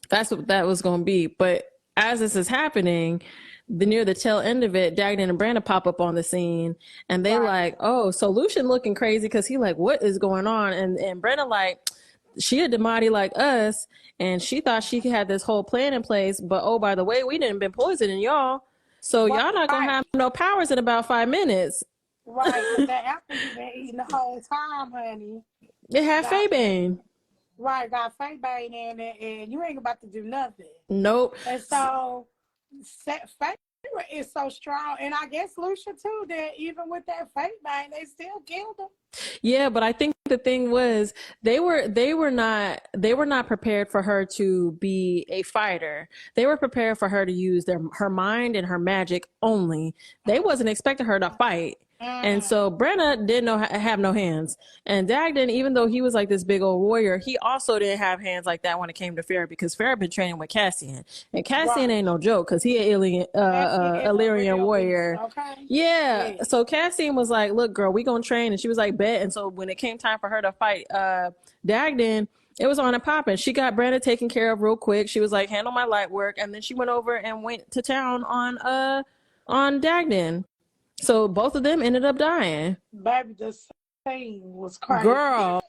S4: that's what that was going to be. But as this is happening, near the tail end of it, Dagnan and Brandon pop up on the scene, and they like, "Oh, so Lucian looking crazy," because he like, "What is going on?" And Brandon like, "She a Damati like us, and she thought she had this whole plan in place, but oh, by the way, we didn't been poisoning y'all, so y'all not gonna have no powers in about 5 minutes."
S3: Right, but that apple you been eating the whole time, honey.
S4: It had Faebane.
S3: Right, got Faebane in it, and you ain't about to do nothing.
S4: Nope.
S3: And so, Faebane is so strong, and I guess Lucia too, that even with that Faebane, they still killed him.
S4: Yeah, but I think the thing was they were not prepared for her to be a fighter. They were prepared for her to use her mind and her magic only. They wasn't expecting her to fight. And so Brenna didn't have no hands. And Dagnan, even though he was like this big old warrior, he also didn't have hands like that when it came to Farrah, because Farrah been training with Cassian. And Cassian ain't no joke, because he an Illyrian warrior.
S3: Okay.
S4: Yeah. So Cassian was like, "Look, girl, we gonna train." And she was like, "Bet." And so when it came time for her to fight Dagnan, it was on and popping. She got Brandon taken care of real quick. She was like, "Handle my light work." And then she went over and went to town on Dagnan. So both of them ended up dying.
S3: Baby, the scene was crazy.
S4: Girl.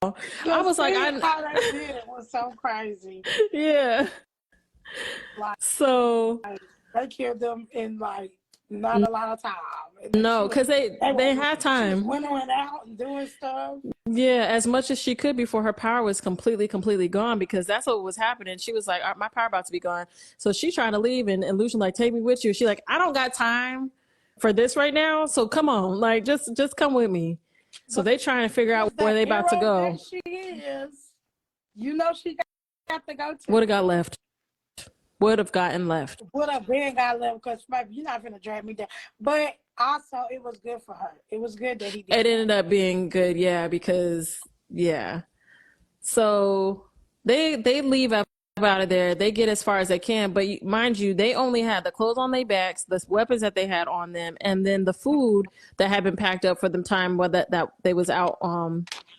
S4: I was like,
S3: how they did it was so crazy.
S4: Yeah.
S3: Like,
S4: so
S3: they killed them in like not a lot of time.
S4: No, because they had time.
S3: She went out and doing stuff.
S4: Yeah, as much as she could before her power was completely gone, because that's what was happening. She was like, my power about to be gone. So she's trying to leave, and Lucian like, take me with you. She like, I don't got time for this right now. So come on, like just come with me. So they trying to figure out where they about to go.
S3: That she is. You know she got to go to.
S4: Would have got left. Would have gotten left.
S3: Would have been got left because you're not gonna drag me down. But also, it was good for her. It was good that he did.
S4: It ended up being good, yeah, because So they leave out of there. They get as far as they can, but mind you, they only had the clothes on their backs, the weapons that they had on them, and then the food that had been packed up for the time that they was out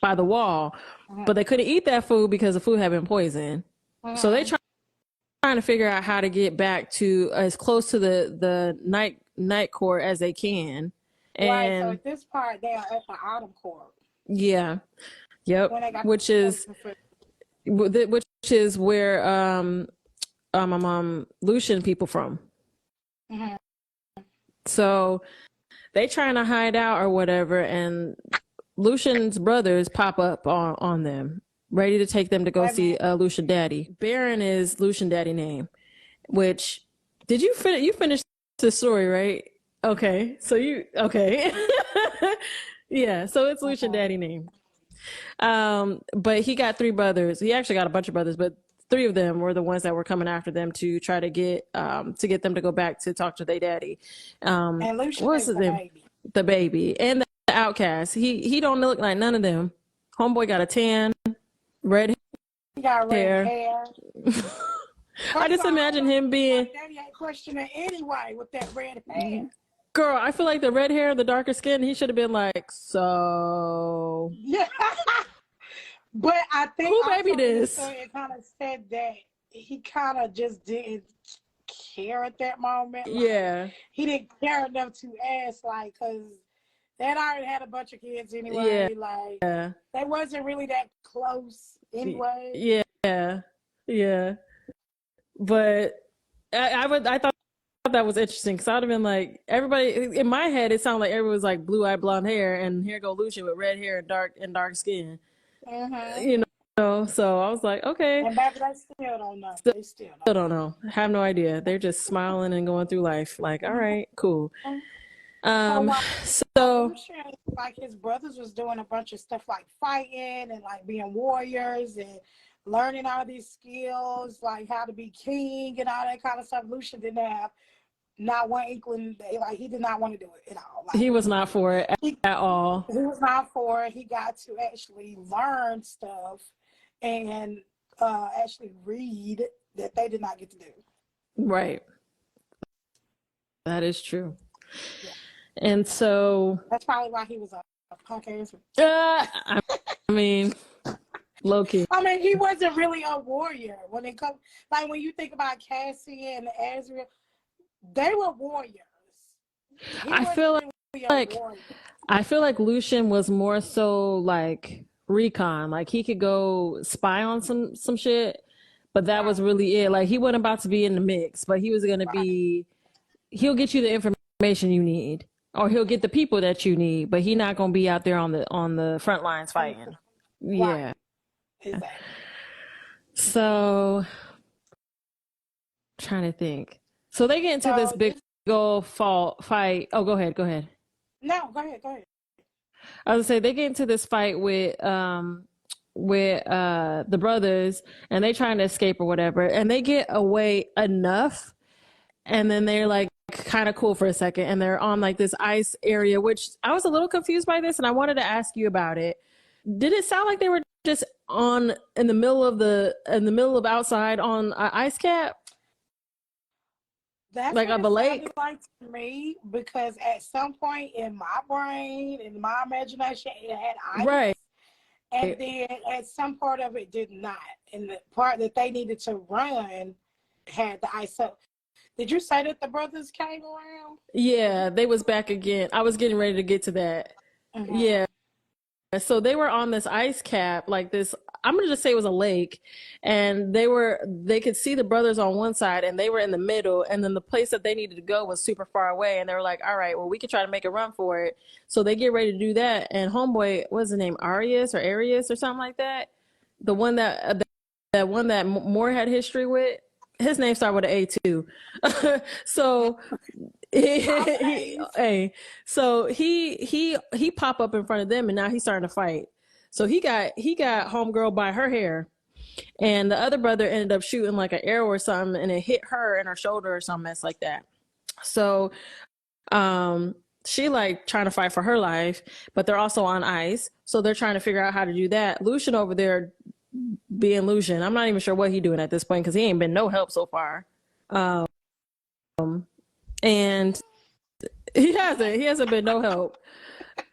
S4: by the wall. But they couldn't eat that food because the food had been poisoned. So they trying to figure out how to get back to as close to the night court as they can. And
S3: right, so at this part they are at the autumn court.
S4: Yeah. Yep. Which is where Lucian people from. So they trying to hide out or whatever, and Lucian's brothers pop up on them, ready to take them to go see Lucian Daddy. Baron is Lucian Daddy name, which did you finish? You finished the story, right? Okay, so yeah, so it's Lucian Daddy name. But he got 3 brothers. He actually got a bunch of brothers, but 3 of them were the ones that were coming after them to try to get them to go back to talk to their daddy.
S3: And Lucian
S4: what's his name? The baby and the outcast. He don't look like none of them. Homeboy got a tan, red
S3: he got red hair.
S4: I just imagine him being.
S3: Daddy ain't questioning anyway with that red hair.
S4: Girl, I feel like the red hair, the darker skin, he should have been like, so.
S3: Yeah. But I think
S4: who baby this?
S3: It kind of said that he kind of just didn't care at that moment. Like, he didn't care enough to ask, like, because they already had a bunch of kids anyway. They wasn't really that close anyway.
S4: Yeah. But I thought that was interesting, because I would have been like, everybody in my head, it sounded like everyone was like blue-eyed blonde hair, and here go Lucian with red hair and dark skin. You know, so I was like, okay.
S3: And baby, they still don't know. They still
S4: don't know. Have no idea. They're just smiling and going through life. Like, all right, cool. So
S3: like his brothers was doing a bunch of stuff like fighting and like being warriors and learning all these skills, like how to be king and all that kind of stuff. Lucian didn't have not one inkling. Like, he did not want to do it at all. Like,
S4: he was not for it at all.
S3: He was not for it. He got to actually learn stuff and actually read that they did not get to do.
S4: Right. That is true. Yeah. And so
S3: that's probably why he was a punk ass.
S4: I mean, low key.
S3: I mean, he wasn't really a warrior when it comes. Like, when you think about Cassie and Ezra, they were warriors. I feel
S4: like Lucian was more so like recon. Like, he could go spy on some shit, but that was really it. Like, he wasn't about to be in the mix, but he was gonna be. He'll get you the information you need, or he'll get the people that you need, but he's not gonna be out there on the front lines fighting. Yeah.
S3: Exactly.
S4: So, trying to think. So they get into this big old fight. Oh, go ahead.
S3: No, go ahead.
S4: I was gonna say, they get into this fight with the brothers, and they trying to escape or whatever, and they get away enough, and then they're like kind of cool for a second, and they're on like this ice area, which I was a little confused by this, and I wanted to ask you about it. Did it sound like they were just in the middle of outside on an ice cap?
S3: That's
S4: like on the lake?
S3: Like to me, because at some point in my brain, in my imagination, it had ice.
S4: Right.
S3: And then at some part of it did not. And the part that they needed to run had the ice. So did you say that the brothers came around?
S4: Yeah, they was back again. I was getting ready to get to that. Yeah. So they were on this ice cap, like this, I'm gonna just say it was a lake, and they could see the brothers on one side and they were in the middle, and then the place that they needed to go was super far away, and they were like, all right, well, we could try to make a run for it. So they get ready to do that, and homeboy, what's his name, Arius or something like that, the one that one that Moore had history with, his name started with an A too. So hey, so he pop up in front of them, and now he's starting to fight. So he got homegirl by her hair, and the other brother ended up shooting like an arrow or something, and it hit her in her shoulder or something mess like that. So she like trying to fight for her life, but they're also on ice, so they're trying to figure out how to do that. Lucian over there being Lucian, I'm not even sure what he's doing at this point because he ain't been no help so far. And he hasn't been no help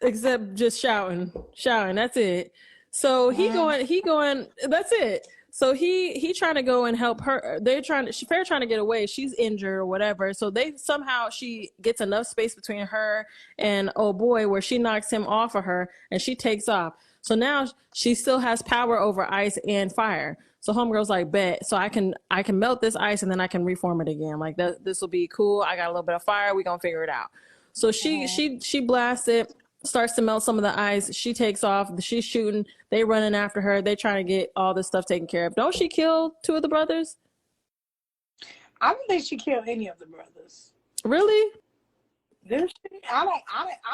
S4: except just shouting. That's it. So he going, that's it. So he trying to go and help her. They're trying to get away. She's injured or whatever. So she gets enough space between her and oh boy, where she knocks him off of her and she takes off. So now she still has power over ice and fire. So homegirl's like, bet. So I can melt this ice and then I can reform it again. Like this will be cool. I got a little bit of fire. We gonna figure it out. So she blasts it, starts to melt some of the ice. She takes off. She's shooting. They running after her. They trying to get all this stuff taken care of. Don't she kill two of the brothers?
S3: I don't think she killed any of the brothers.
S4: Really?
S3: Did she? I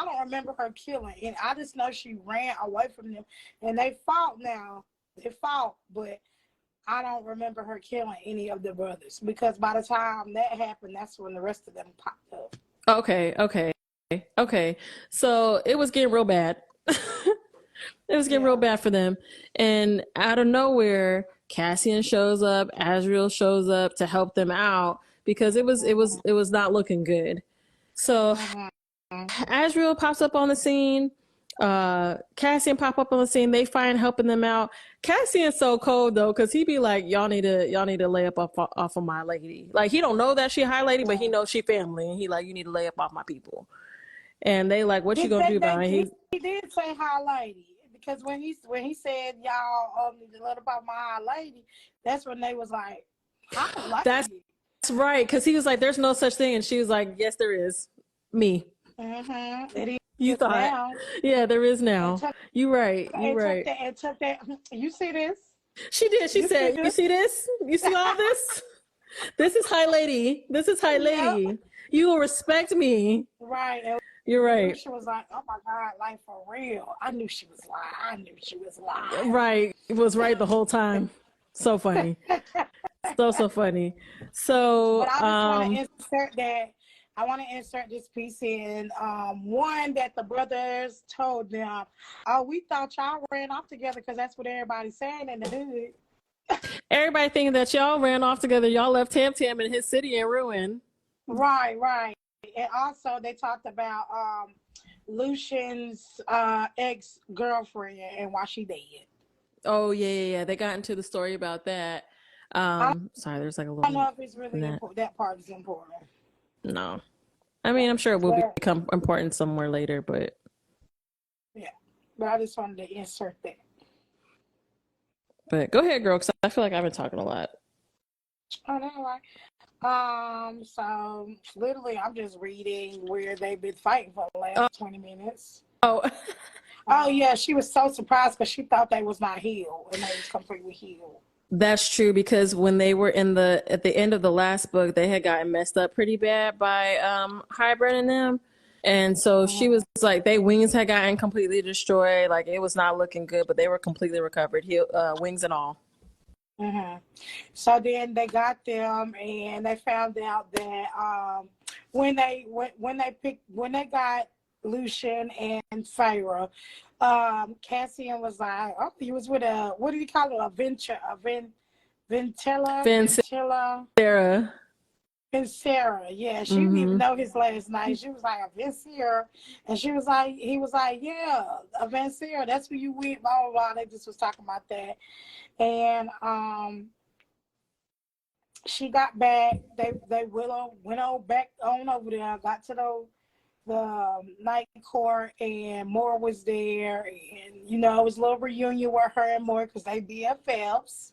S3: don't remember her killing. And I just know she ran away from them, and they fought. Now they fought, but I don't remember her killing any of the brothers because by the time that happened, that's when the rest of them popped up.
S4: Okay. So it was getting real bad. It was getting real bad for them. And out of nowhere, Cassian shows up, Azrael shows up to help them out because it was not looking good. So Azrael pops up on the scene. Cassian pop up on the scene. They find helping them out. Cassian's so cold though, because he be like, y'all need to lay up off of my lady. Like he don't know that she high lady, but he knows she family, and he like, you need to lay up off my people. And they like, what you gonna do about it?
S3: He did say high lady because when he said y'all need to let up off my high lady, that's when they was like, high lady.
S4: That's right, because he was like, there's no such thing, and she was like, yes, there is. Me.
S3: Mm-hmm.
S4: You thought, now. Yeah, there is now. You right.
S3: And took that. You see this?
S4: She did. She said, "You see this? You see all this? This is high lady. This is high lady. Yep. You will respect me."
S3: Right. And
S4: you're right.
S3: She was like, "Oh my God, like for real." I knew she was lying.
S4: Right. It was right the whole time. So funny. so funny. So,
S3: but I just want to insert that. I want to insert this piece in. One that the brothers told them, "Oh, we thought y'all ran off together because that's what everybody's saying in the hood."
S4: Everybody thinking that y'all ran off together. Y'all left Tam Tam in his city in ruin.
S3: Right. And also they talked about Lucian's ex-girlfriend and why she dead.
S4: Oh yeah. They got into the story about that. Sorry, there's like a little.
S3: I don't know if it's really important. That part is important.
S4: No. I mean, I'm sure it will become important somewhere later, but.
S3: Yeah. But I just wanted to insert that.
S4: But go ahead, girl, because I feel like I've been talking a lot.
S3: Oh, that's right. So literally I'm just reading where they've been fighting for the last 20 minutes.
S4: Oh.
S3: Oh, yeah. She was so surprised because she thought they was not healed, and they was completely healed.
S4: That's true, because when they were at the end of the last book, they had gotten messed up pretty bad by Hybrid and them. And so she was like, their wings had gotten completely destroyed. Like it was not looking good, but they were completely recovered, wings and all.
S3: Mm-hmm. So then they got them, and they found out that when they got Lucian and Feyre, Cassian was like, oh, he was with a, what do you call it? Sarah. Yeah, she didn't even know his last name. She was like, a Vincera. And he was like, yeah, a Vincera. That's who you with, blah, blah, blah. They just was talking about that. And she got back. They went on back on over there, got to the night court, and Moore was there, and you know, it was a little reunion with her and Moore because they BFFs.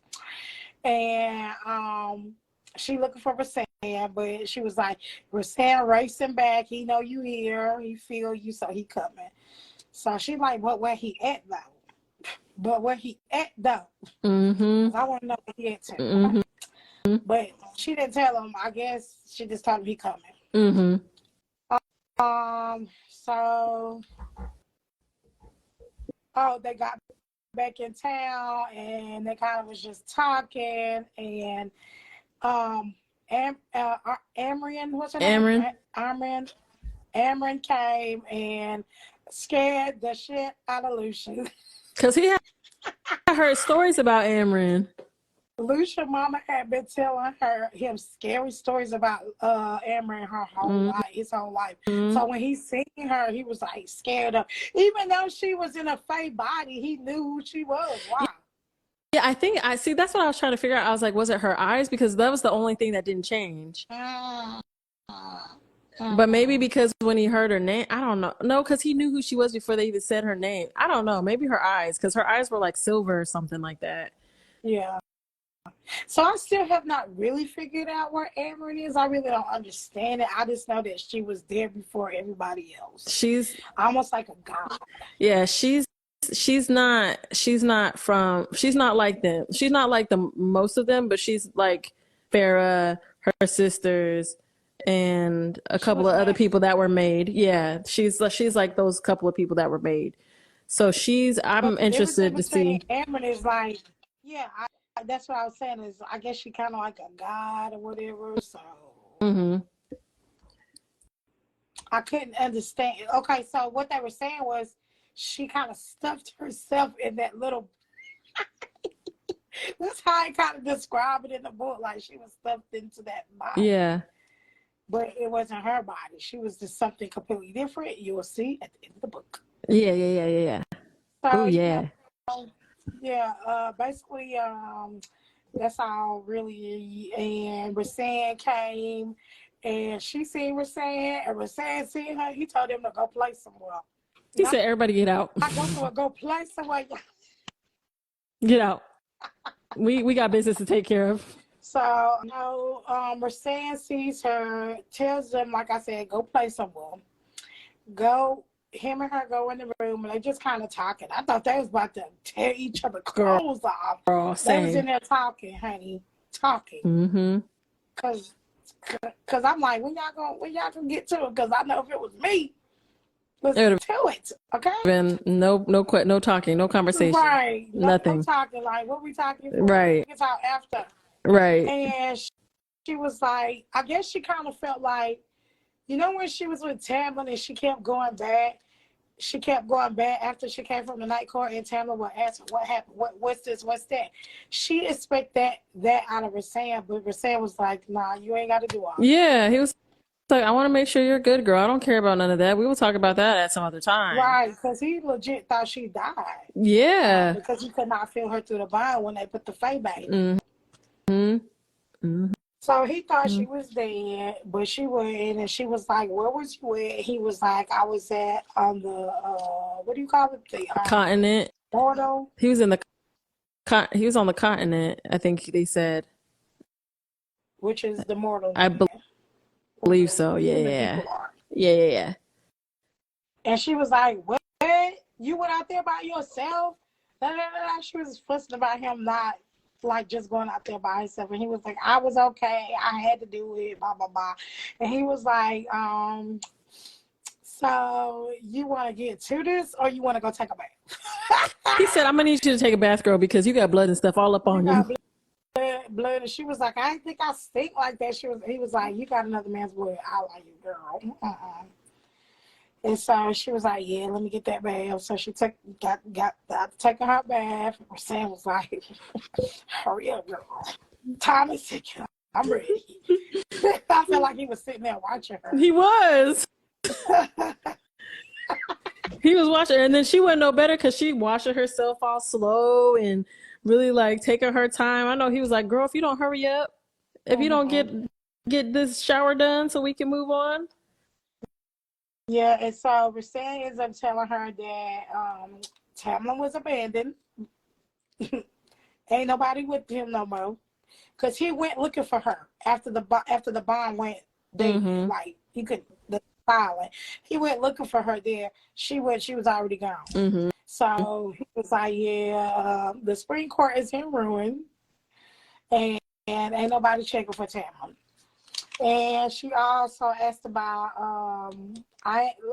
S3: And she looking for Rasan, but she was like, Rasan racing back. He know you here. He feel you, so he coming. So she like, but where he at though? But where he at though?
S4: Mm-hmm.
S3: I want to know where he at too.
S4: Mm-hmm.
S3: But she didn't tell him. I guess she just told him he coming.
S4: Mm-hmm.
S3: So, they got back in town, and they kind of was just talking, and Amryn, what's her name? Amryn came and scared the shit out of Lucian.
S4: Because he had heard stories about Amryn.
S3: Lucian mama had been telling him scary stories about Amryn his whole life.
S4: Mm-hmm.
S3: So when he seen her, he was like scared of. Even though she was in a fake body, he knew who she was. Wow.
S4: Yeah, I see. That's what I was trying to figure out. I was like, was it her eyes? Because that was the only thing that didn't change. But maybe because when he heard her name, I don't know. No, because he knew who she was before they even said her name. I don't know. Maybe her eyes, because her eyes were like silver or something like that.
S3: Yeah. So I still have not really figured out where Amryn is. I really don't understand it. I just know that she was there before everybody else.
S4: She's
S3: almost like a god.
S4: Yeah, she's not like them. She's not like the most of them, but she's like Farrah, her sisters, and a couple of other people that were made. Yeah, she's like those couple of people that were made. So I'm interested to see.
S3: Amryn is like, yeah, that's what I was saying, is I guess she kind of like a god or whatever. So I couldn't understand. Okay, so what they were saying was she kind of stuffed herself in that little. That's how I kind of describe it in the book. Like she was stuffed into that body.
S4: Yeah.
S3: But it wasn't her body. She was just something completely different. You will see at the end of the book.
S4: Yeah.
S3: So,
S4: oh yeah.
S3: Basically, that's all really. And Rasan came, and she seen Rasan, and Rasan seen her. He told them to go play somewhere.
S4: He said, "Everybody get out.
S3: Go play somewhere.
S4: Get out. We got business to take care of."
S3: So, Rasan sees her, tells them, like I said, go play somewhere. Him and her go in the room, and they just kind of talking. I thought they was about to tear each other clothes off.
S4: Girl,
S3: they was in there talking, honey, talking.
S4: Mm-hmm.
S3: Cause I'm like, when y'all gonna get to it? Cause I know if it was me, let's to it. Okay.
S4: Been no talking, no conversation.
S3: Right.
S4: Nothing.
S3: No talking. Like, what we talking for?
S4: Right.
S3: We can talk after.
S4: Right.
S3: And she was like, I guess she kind of felt like, when she was with Tamlin and she kept going back. She kept going back after she came from the night court, and Tamlin would ask her, what happened? What's this? What's that? She expected that out of Rasan, but Rasan was like, nah, you ain't got to do all that.
S4: Yeah, he was like, I want to make sure you're good, girl. I don't care about none of that. We will talk about that at some other time.
S3: Right, because he legit thought she died.
S4: Yeah.
S3: Because he could not feel her through the bond when they put the Fae back.
S4: Mm-hmm. Mm-hmm.
S3: So he thought she was dead, but she wasn't. And she was like, where was you at? He was like, I was at on the, what do you call it? The
S4: continent.
S3: Portal.
S4: He was on the continent, I think they said.
S3: Which is the mortal.
S4: I believe so, yeah. Yeah.
S3: And she was like, what? You went out there by yourself? She was fussing about him not, like, just going out there by himself. And he was like, I was okay. I had to do it, blah, blah, blah. And he was like, so you want to get to this or you want to go take a bath?
S4: He said, I'm going to need you to take a bath, girl, because you got blood and stuff all up on you.
S3: Blood. And she was like, I didn't think I stink like that. He was like, you got another man's blood. I like you, girl. And so she was like, yeah, let me get that bath. So she got taking her bath. And Sam was like, hurry up, girl. Time is ticking. I'm ready. I felt like he was sitting there watching her.
S4: He was. He was watching her, and then she wouldn't know better because she washing herself all slow and really like taking her time. I know he was like, girl, if you don't hurry up, if you don't get this shower done so we can move on.
S3: Yeah, and so Rashan ends up telling her that Tamlin was abandoned. Ain't nobody with him no more. Cause he went looking for her after the bomb went dead.
S4: Mm-hmm.
S3: Like he could the silent. He went looking for her there. She was already gone.
S4: Mm-hmm.
S3: So he was like, yeah, the Supreme Court is in ruin, and ain't nobody checking for Tamlin. And she also asked about Ianthe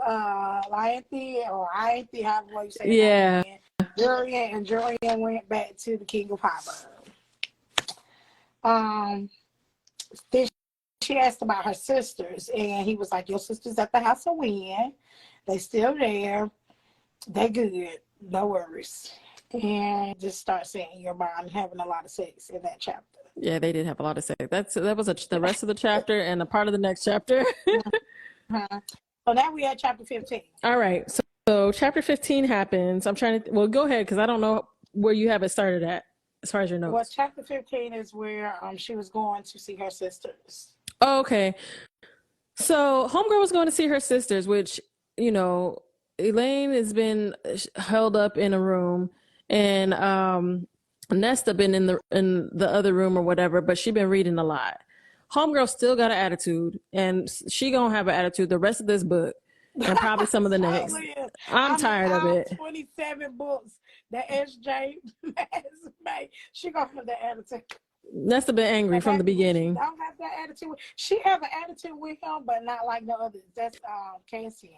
S3: or Ianthe, however you say it.
S4: Yeah.
S3: Jurian, and Jurian went back to the King of Hybern. Then she asked about her sisters, and he was like, your sisters at the House of Wind. They still there. They good. No worries. And just start saying your bond having a lot of sex in that chapter.
S4: Yeah, they did have a lot of sex. That was the rest of the chapter and a part of the next chapter.
S3: Uh-huh. So now we at chapter 15.
S4: All right. So chapter 15 happens. I'm trying to, well, go ahead because I don't know where you have it started at as far as your notes.
S3: Well, chapter 15 is where she was going to see her sisters.
S4: Oh, okay. So Homegirl was going to see her sisters, which, you know, Elaine has been held up in a room, and Nesta been in the other room or whatever, but she been reading a lot. Homegirl still got an attitude, and she gonna have an attitude the rest of this book and probably some of the next. I'm tired of it.
S3: 27 books that SJ has made. She gonna have that attitude.
S4: Nesta been angry from the beginning.
S3: She don't have that attitude. She have an attitude with him, but not like the others. That's Cassian.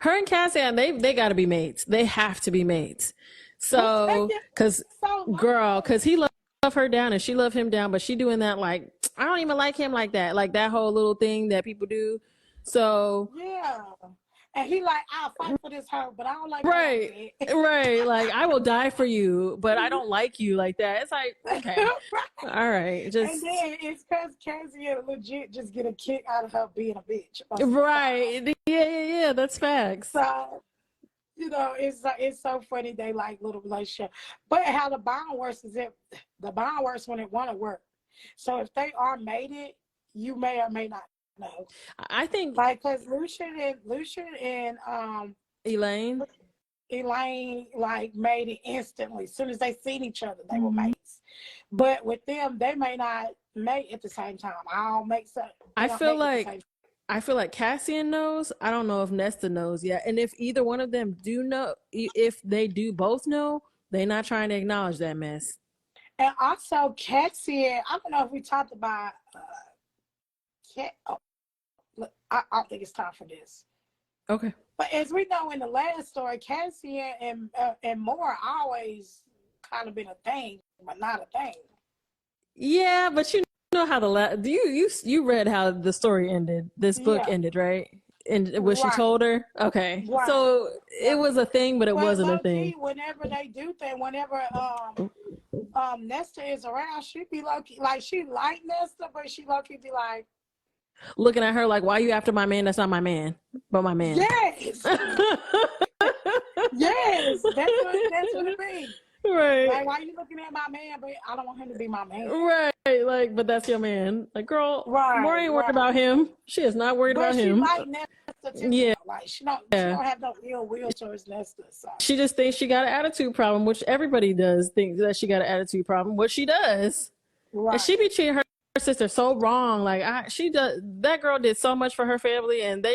S4: Her and Cassian, they got to be mates. They have to be mates. So, because he loved her down and she loved him down, but she doing that like, I don't even like him like that whole little thing that people do. So
S3: yeah. And he like, I'll fight for this hoe, but I don't like
S4: right. Like, I will die for you, but I don't like you like that. It's like, okay.
S3: Right.
S4: All right. Just.
S3: And then it's because Cassie legit just get a kick out of her being a bitch.
S4: Right. Yeah. That's facts.
S3: So, you know, it's so funny they like little relationship. But how the bond works is the bond works when it want to work. So if they are mated, you may or may not. No,
S4: I think
S3: like because Lucian and
S4: Elaine
S3: like made it instantly. As soon as they seen each other, they were mates. But with them, they may not mate at the same time. I'll make some.
S4: I feel like Cassian knows. I don't know if Nesta knows yet. And if either one of them do know, if they do both know, they're not trying to acknowledge that mess.
S3: And also Cassian, I don't know if we talked about. I don't think it's time for this.
S4: Okay.
S3: But as we know in the last story, Cassian and Moore always kind of been a thing, but not a thing.
S4: Yeah, but you know how you read how the story ended. This book ended, right? And what she told her. Okay. Right. So it was a thing, but it wasn't a thing.
S3: Whenever they do things, whenever Nesta is around, she be low-key, like she like Nesta, but she low-key be like
S4: looking at her like, why are you after my man? That's not my man, but my man.
S3: Yes. Yes. That's what it means.
S4: Right.
S3: Like, why are you looking at my man, but I don't want him to be my man.
S4: Right. Like, but that's your man. Like, girl, Moore ain't worried about him. She is not worried about him.
S3: But she like Nesta too. Yeah. Like, she don't have no ill will towards Nesta. So.
S4: She just thinks she got an attitude problem, which everybody does think that she got an attitude problem, which she does. Right. And she be treating her sister so wrong. Like, that girl did so much for her family, and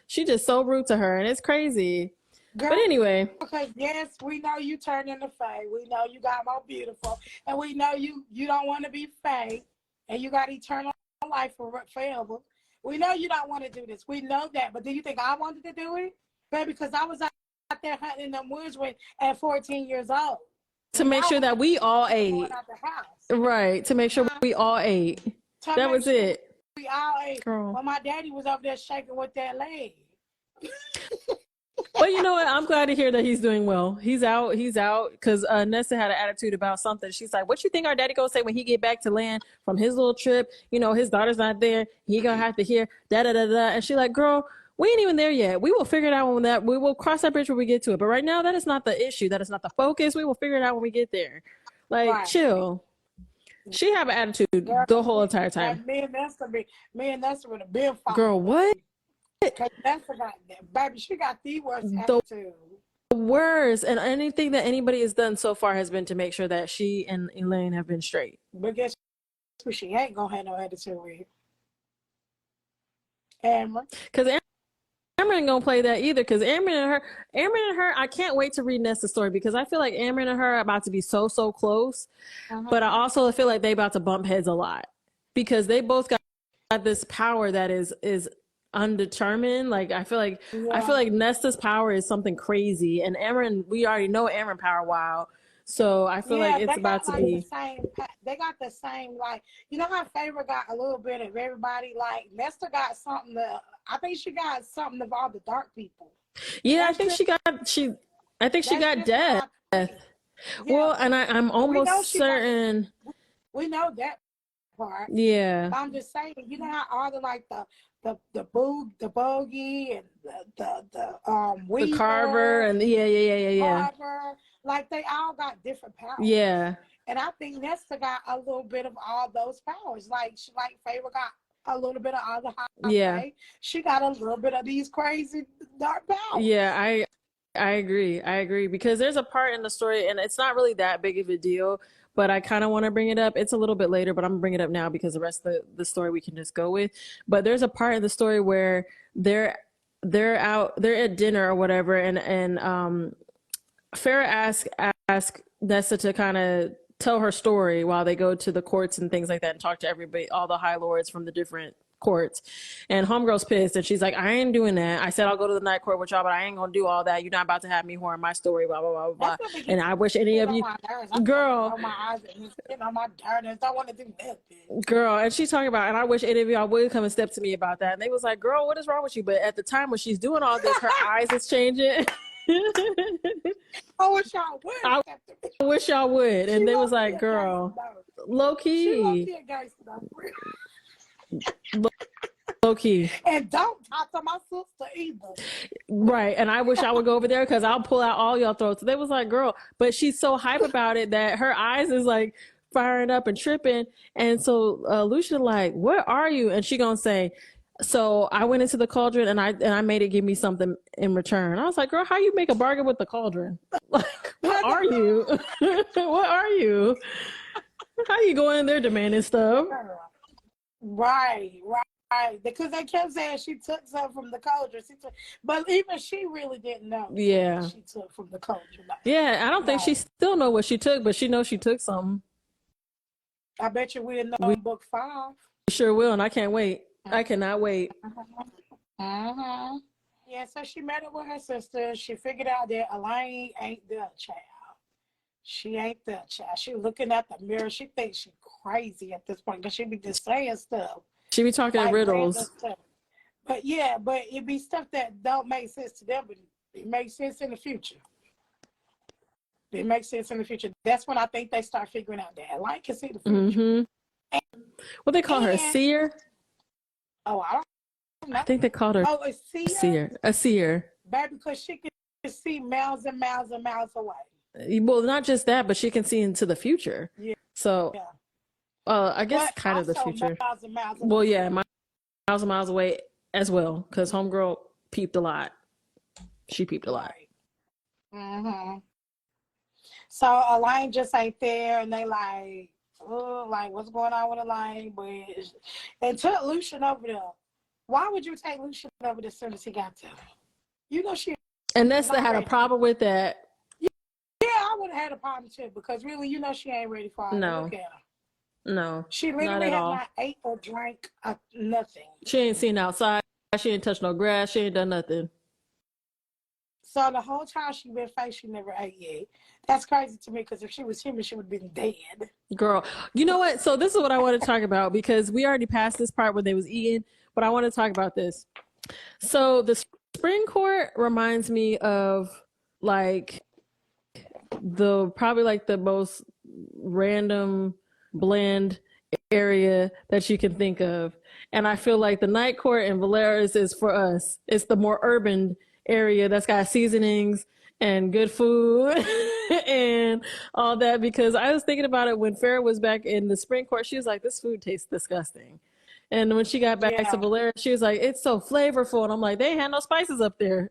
S4: she just so rude to her, and it's crazy. Girl, but anyway.
S3: Okay, yes, we know you turned into Faye. We know you got more beautiful. And we know you don't want to be Faye. And you got eternal life forever. We know you don't want to do this. We know that. But do you think I wanted to do it? Baby, because I was out there hunting in them woods at 14 years old.
S4: To make sure that we all ate. Right, to make sure we all ate. That was it.
S3: We all ate. Girl. Well, my daddy was over there shaking with that leg.
S4: But you know what? I'm glad to hear that he's doing well. He's out because Nessa had an attitude about something. She's like, what you think our daddy gonna say when he get back to land from his little trip? You know, his daughter's not there. He gonna have to hear da-da-da-da. And she's like, girl, we ain't even there yet. We will figure it out we will cross that bridge when we get to it. But right now, that is not the issue. That is not the focus. We will figure it out when we get there. Like, right. Chill. She have an attitude the whole entire time.
S3: Me and Nessa would have been fine.
S4: Girl, what?
S3: Cause that's about that. Baby, she got the worst
S4: The
S3: attitude.
S4: worst. And anything that anybody has done so far has been to make sure that she and Elaine have been straight.
S3: But guess who she ain't gonna have no attitude with? Amber.
S4: Because Amber ain't gonna play that either. Because Amber and her, I can't wait to read Nesta's story because I feel like Amber and her are about to be so close. But I also feel like they about to bump heads a lot because they both got this power that is undetermined. Like I feel like Nesta's power is something crazy, and Amber, we already know Amber power. Wow. So I feel like it's about to be.
S3: They got the same, like, you know how Favor got a little bit of everybody? Like, Nesta got something I think she got something of all the dark people.
S4: Yeah, I think she got death. Yeah. Well, and I'm almost certain.
S3: We know that part.
S4: Yeah.
S3: But I'm just saying, you know how all the bogey and the Weaver,
S4: Carver and yeah.
S3: Carver, like they all got different powers.
S4: Yeah.
S3: And I think Nesta got a little bit of all those powers. Like Favor got a little bit of all the high.
S4: Yeah.
S3: She got a little bit of these crazy dark powers.
S4: Yeah, I agree because there's a part in the story and it's not really that big of a deal, but I kind of want to bring it up. It's a little bit later, but I'm gonna bring it up now because the rest of the story we can just go with. But there's a part in the story where they're at dinner or whatever, and Farrah ask Nesta to kind of tell her story while they go to the courts and things like that and talk to everybody, all the high lords from the different courts. And homegirl's pissed and she's like, I ain't doing that. I said I'll go to the night court with y'all, but I ain't gonna do all that. You're not about to have me whoring my story, blah blah blah blah. And I wish any of you, girl,
S3: on my eyes and on my darkness. I want to do nothing,
S4: girl. And she's talking about, and I wish any of y'all would come and step to me about that. And they was like, girl, what is wrong with you? But at the time when she's doing all this, her eyes is changing.
S3: I wish y'all would.
S4: I wish y'all would. And they was like, girl, low key. Low key.
S3: And don't talk to my sister either.
S4: Right. And I wish I would go over there because I'll pull out all y'all throats. They was like, girl, but she's so hype about it that her eyes is like firing up and tripping. And so Lucia like, where are you? And she gonna say, so I went into the cauldron and I made it give me something in return. I was like, girl, how you make a bargain with the cauldron? Like, what are you? What are you? How you going in there demanding stuff?
S3: Right. Because they kept saying she took some from the cauldron. But even she really didn't know.
S4: Yeah.
S3: What she took from the cauldron.
S4: Yeah, I don't think she still know what she took, but she knows she took something.
S3: I bet you we'll know in book 5.
S4: We sure will, and I can't wait. I cannot wait.
S3: Yeah, so she met up with her sister. She figured out that Elaine ain't the child. She ain't the child. She looking at the mirror. She thinks she crazy at this point because she be just saying stuff.
S4: She be talking like riddles.
S3: But it be stuff that don't make sense to them, but it makes sense in the future. It makes sense in the future. That's when I think they start figuring out that Elaine can see the future.
S4: What they call her, a seer?
S3: Oh, I don't know.
S4: I think they called her
S3: a seer.
S4: A seer.
S3: Baby, because she can see miles and miles and miles away.
S4: Well, not just that, but she can see into the future. Yeah. So, I guess
S3: but
S4: kind of the future.
S3: Miles and miles
S4: well, yeah, miles and miles away as well, because homegirl peeped a lot. She peeped a lot.
S3: So Elaine just ain't there, and they like, oh, like what's going on with Elaine? But and took Lucian over there. Why would you take Lucian over there as soon as he got there? You know she.
S4: And Nesta had a problem with that.
S3: Yeah, I would have had a problem too because really, you know, she ain't ready for it.
S4: No.
S3: Look at her.
S4: No.
S3: She literally had not ate or drank nothing.
S4: She ain't seen outside. She ain't touched no grass. She ain't done nothing.
S3: So the whole time she been fake, she never ate yet. That's crazy to me because if she was human, she would have been dead.
S4: Girl, you know what? So this is what I want to talk about because we already passed this part where they was eating, but I want to talk about this. So the spring court reminds me of like probably like the most random blend area that you can think of. And I feel like the night court in Valeris is for us. It's the more urban area that's got seasonings and good food and all that, because I was thinking about it when Farrah was back in the spring court. She was like, this food tastes disgusting. And when she got back
S3: Yeah.
S4: to Valera, she was like, "It's so flavorful," and I'm like, "They ain't had no spices up there.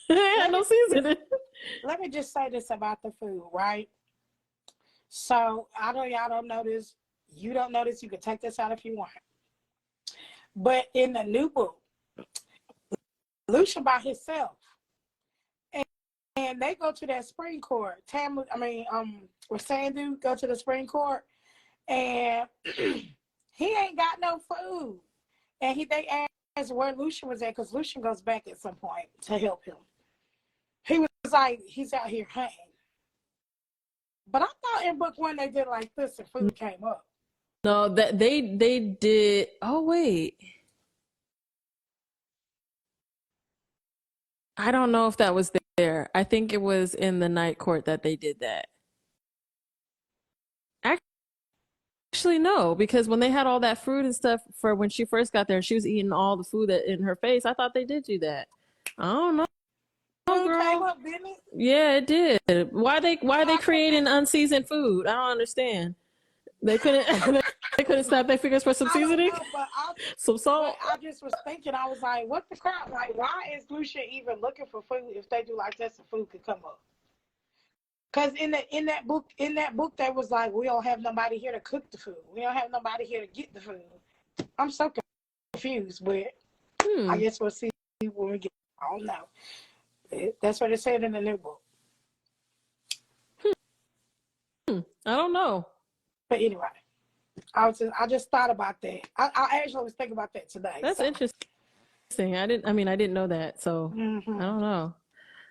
S4: They had no seasoning."
S3: Let me just say this about the food, right? So I know y'all don't know this. You don't know this. You can take this out if you want. But in the new book, Lucia by himself, and they go to that spring court. Where Sandu go to the spring court, and he ain't got no food. And they asked where Lucian was at, because Lucian goes back at some point to help him. He was like, he's out here hunting. But I thought in book one they did like this and food came up.
S4: No, that they did. Oh wait, I don't know if that was there. I think it was in the night court that they did that. Actually, no, because when they had all that fruit and stuff for when she first got there, and she was eating all the food that in her face. I thought they did do that. I don't know,
S3: Food came
S4: girl.
S3: up, didn't it?
S4: Yeah, it did. Why they creating unseasoned food? I don't understand. They couldn't they couldn't snap their fingers for some
S3: I don't
S4: seasoning,
S3: know,
S4: some salt.
S3: but I just was thinking, I was like, what the crap? Like, why is Lucia even looking for food if they do like this, the food could come up? Because in that book, they was like, we don't have nobody here to cook the food. We don't have nobody here to get the food. I'm so confused, but I guess we'll see when we get. I don't know. That's what it said in the new book.
S4: I don't know.
S3: But anyway, I just thought about that. I actually was thinking about that today.
S4: That's interesting. I didn't know that. So I don't know.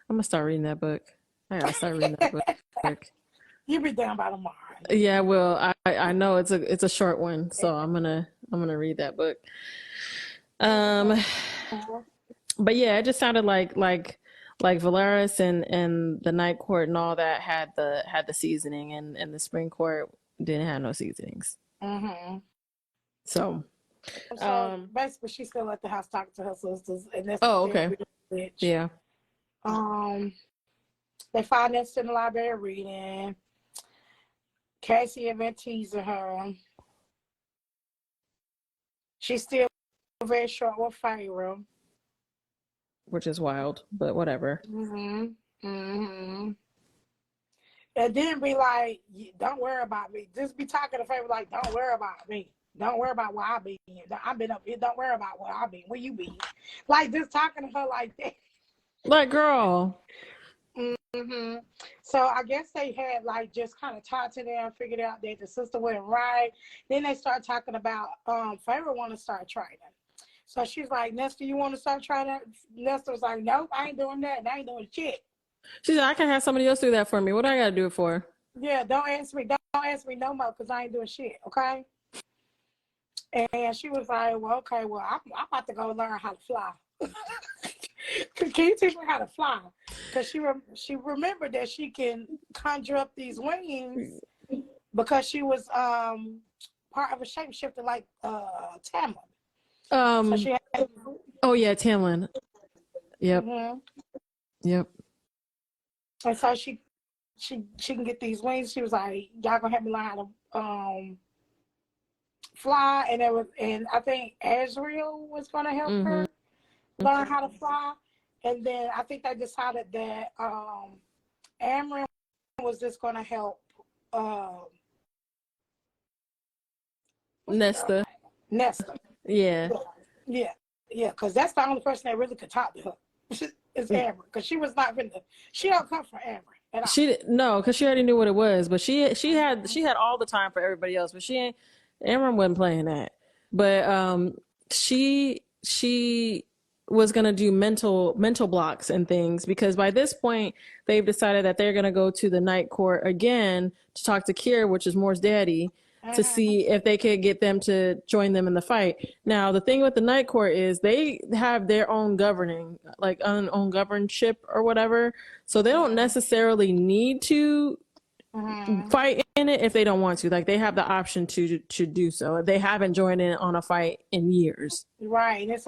S4: I'm gonna start reading that book. I gotta start reading that book.
S3: You'll be down by tomorrow.
S4: Yeah, well, I know it's a short one, so I'm gonna read that book. But yeah, it just sounded like Valeris and the night court and all that had the seasoning, and the spring court didn't have no seasonings. So
S3: basically, she's still at the house talking to her sisters, and that's
S4: okay. Yeah.
S3: They find us in the library reading. Cassie had been teasing her. She's still very short with Pharaoh,
S4: which is wild, but whatever.
S3: And then be like, don't worry about me. Just be talking to Pharaoh like, don't worry about me. Don't worry about where I be. I've been up here. Don't worry about where I be. Where you be? Like, just talking to her like that.
S4: Like, girl.
S3: So I guess they had like just kind of talked to them, figured out that the sister wasn't right. Then they started talking about Pharaoh want to start training. So she's like, Nestor, you want to start training? Nestor was like, nope, I ain't doing that. I ain't doing shit.
S4: She said, I can have somebody else do that for me. What do I got to do it for?
S3: Yeah, don't ask me. Don't ask me no more, because I ain't doing shit, okay? And she was like, well, okay, well, I'm about to go learn how to fly. Can you teach me how to fly? Because she remembered that she can conjure up these wings because she was part of a shapeshifter like Tamlin. So she had,
S4: oh yeah, Tamlin. Yep. Yep.
S3: And so she can get these wings. She was like, y'all gonna help me learn how to fly, and I think Azrael was gonna help her learn how to fly. And then I think they decided that Amryn was just gonna help
S4: Nesta. Yeah.
S3: Yeah, because that's the only person that really could talk to her. Is Amryn, because she was not she don't come from Amryn.
S4: She because she already knew what it was, but she had all the time for everybody else, but Amryn wasn't playing that. But she was going to do mental blocks and things, because by this point they've decided that they're going to go to the night court again to talk to Kier, which is Moore's daddy, to see if they could get them to join them in the fight. Now, the thing with the night court is they have their own governing, like own governorship or whatever. So they don't necessarily need to fight in it if they don't want to. Like, they have the option to do so. They haven't joined in on a fight in years.
S3: Right, and it's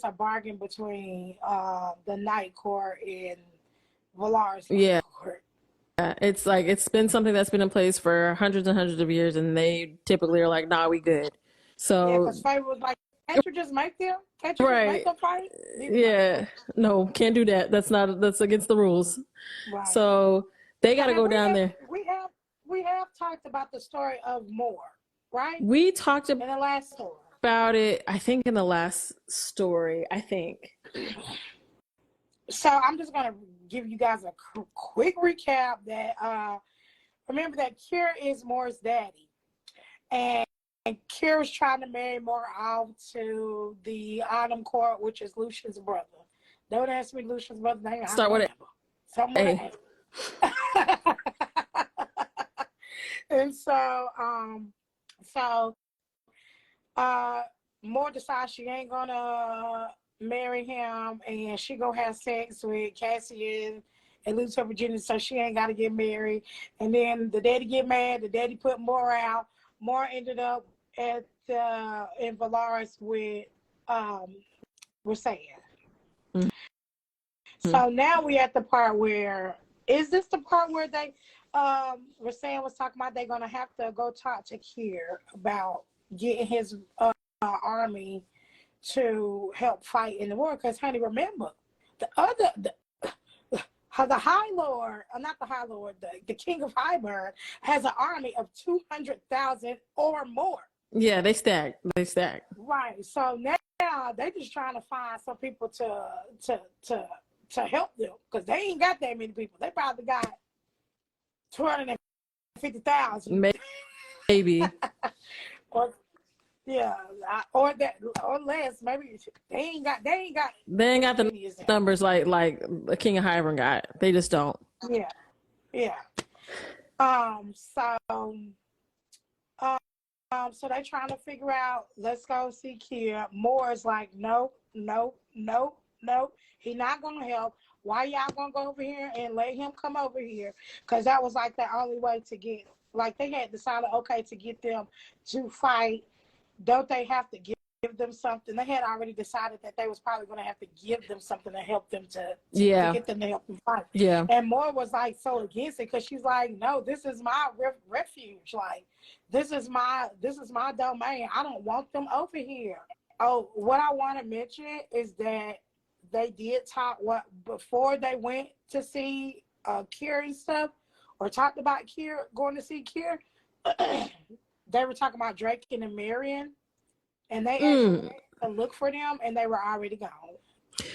S3: a bargain between the night court and Valar's court.
S4: It's like, it's been something that's been in place for hundreds and hundreds of years, and they typically are like, nah, we good.
S3: Yeah,
S4: So
S3: because Faye was like, can't you just make them? Can't you just make
S4: right.
S3: them fight? He was
S4: Yeah. No, can't do that. That's against the rules.
S3: like, right.
S4: So they got to
S3: And
S4: go down there.
S3: we have talked about the story of Moore, right?
S4: We talked
S3: In the last story.
S4: about it, I think, in the last story, I think.
S3: So I'm just gonna give you guys a quick recap that remember that Kier is Moore's daddy, and Kier was trying to marry Moore off to the Autumn Court, which is Lucian's brother. Don't ask me Lucian's brother name.
S4: Start with it.
S3: Something with A. And Moore decides she ain't gonna marry him, and she gonna have sex with Cassian and lose her virginity, so she ain't gotta get married. And then the daddy get mad. The daddy put Moore out. Moore ended up at in Valaris with Sam. Mm-hmm. So now we at the part where, is this the part where they Sam was talking about they're gonna have to go talk to Kier about getting his army to help fight in the war? Because honey, remember the High Lord, not the High Lord, the King of Highburn has an army of 200,000 or more.
S4: Yeah, they stacked.
S3: Right. So now they just trying to find some people to help them, because they ain't got that many people. They probably got 250,000.
S4: Maybe.
S3: Or yeah, or that, or less. Maybe they ain't got
S4: the numbers like the King of Highburn got. They just don't.
S3: Yeah. So they trying to figure out, let's go see Kier. Moore is like, no. He not gonna help. Why y'all gonna go over here and let him come over here? Because that was like the only way to get, like they had decided, okay, to get them to fight, don't they have to give them something? They had already decided that they was probably going to have to give them something to help them to get them to help them fight.
S4: Yeah.
S3: And Moore was like so against it, because she's like, no, this is my refuge. Like, this is my domain. I don't want them over here. Oh, what I want to mention is that they did talk before they went to see Kier and stuff, or talked about Kier, going to see Kier. They were talking about Drake and Marion, and they actually went to look for them, and they were already gone.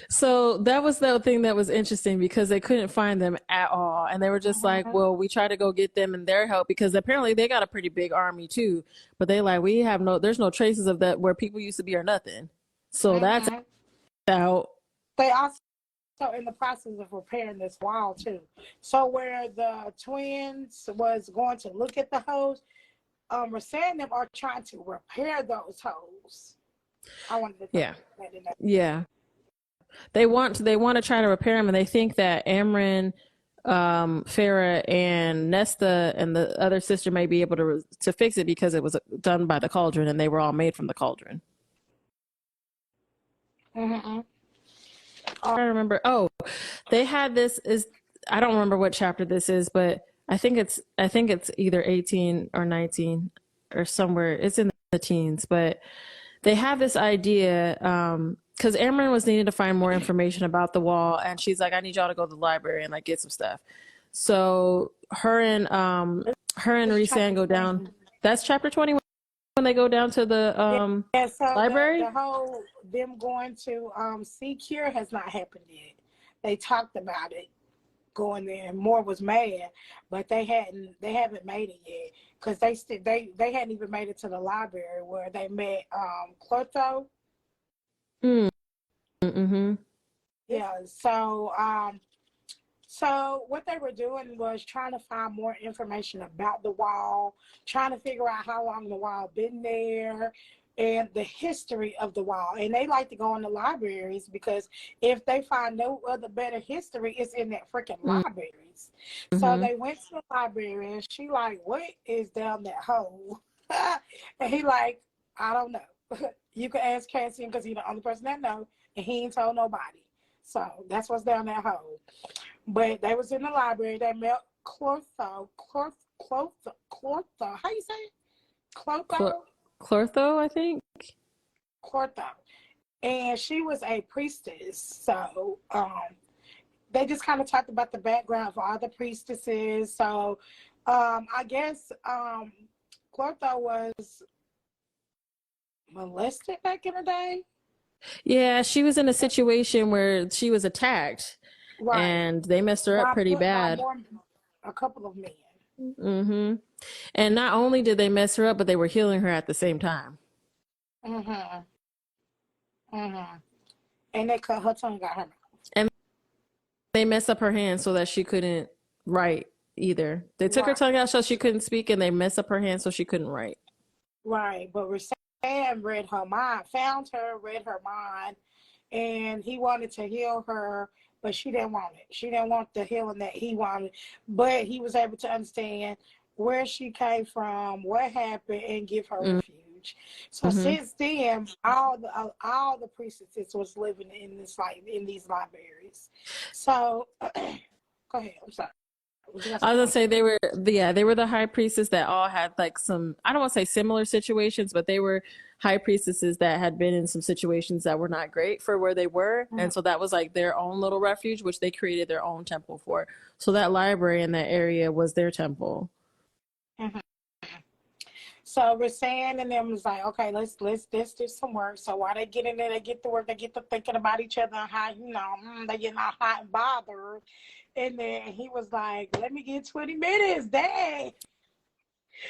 S4: So that was the thing that was interesting, because they couldn't find them at all, and they were just like, well, we try to go get them and their help, because apparently they got a pretty big army too, but they like, there's no traces of that where people used to be or nothing. So that's out.
S3: They also in the process of repairing this wall too. So where the twins was going to look at the holes, Rosanne them are trying to repair those holes. I wanted to
S4: yeah. They want to try to repair them, and they think that Amryn, Farah, and Nesta and the other sister may be able to fix it, because it was done by the cauldron, and they were all made from the cauldron. I remember. Oh, they had this. I don't remember what chapter this is, but I think it's either 18 or 19 or somewhere. It's in the teens, but they have this idea, because Amryn was needing to find more information about the wall, and she's like, I need y'all to go to the library and like get some stuff. So her and Resan go down. That's chapter 20 when they go down to the library.
S3: The whole them going to see Kier has not happened yet. They talked about it going there, and Moore was mad, but they haven't made it yet, because they hadn't even made it to the library where they met Clotho. Yeah. So what they were doing was trying to find more information about the wall, trying to figure out how long the wall been there, and the history of the wall. And they like to go in the libraries, because if they find no other better history, it's in that freaking libraries. So they went to the library, and she like, what is down that hole? And he like, I don't know. You can ask Cassian, because he's the only person that know, and he ain't told nobody. So that's what's down that hole. But they was in the library. They met Clotho. How you say it? Clotho?
S4: Clortho, I think.
S3: Clortho. And she was a priestess. So they just kind of talked about the background of all the priestesses. So I guess Clortho was molested back in the day.
S4: Yeah, she was in a situation where she was attacked,
S3: Right.
S4: and they messed her up pretty bad.
S3: A couple of men.
S4: Mm-hmm. And not only did they mess her up, but they were healing her at the same time.
S3: Mm-hmm. Mm-hmm. And they cut her tongue out her mouth. And
S4: they messed up her hand so that she couldn't write either. They took her tongue out so she couldn't speak, and they messed up her hand so she couldn't write.
S3: Right, but Sam read her mind, found her, read her mind, and he wanted to heal her, but she didn't want it. She didn't want the healing that he wanted, but he was able to understand where she came from, what happened, and give her refuge. So since then, all the priestesses was living in these libraries. So go ahead. I'm sorry.
S4: I was gonna say they were the high priestess that all had like some, I don't want to say similar situations, but they were high priestesses that had been in some situations that were not great for where they were, and so that was like their own little refuge, which they created their own temple for. So that library in that area was their temple.
S3: So Rasan and them was like, okay, let's do some work. So while they get in there, they get to work, they get to thinking about each other and how, they get all hot and bothered. And then he was like, let me get 20 minutes, dang.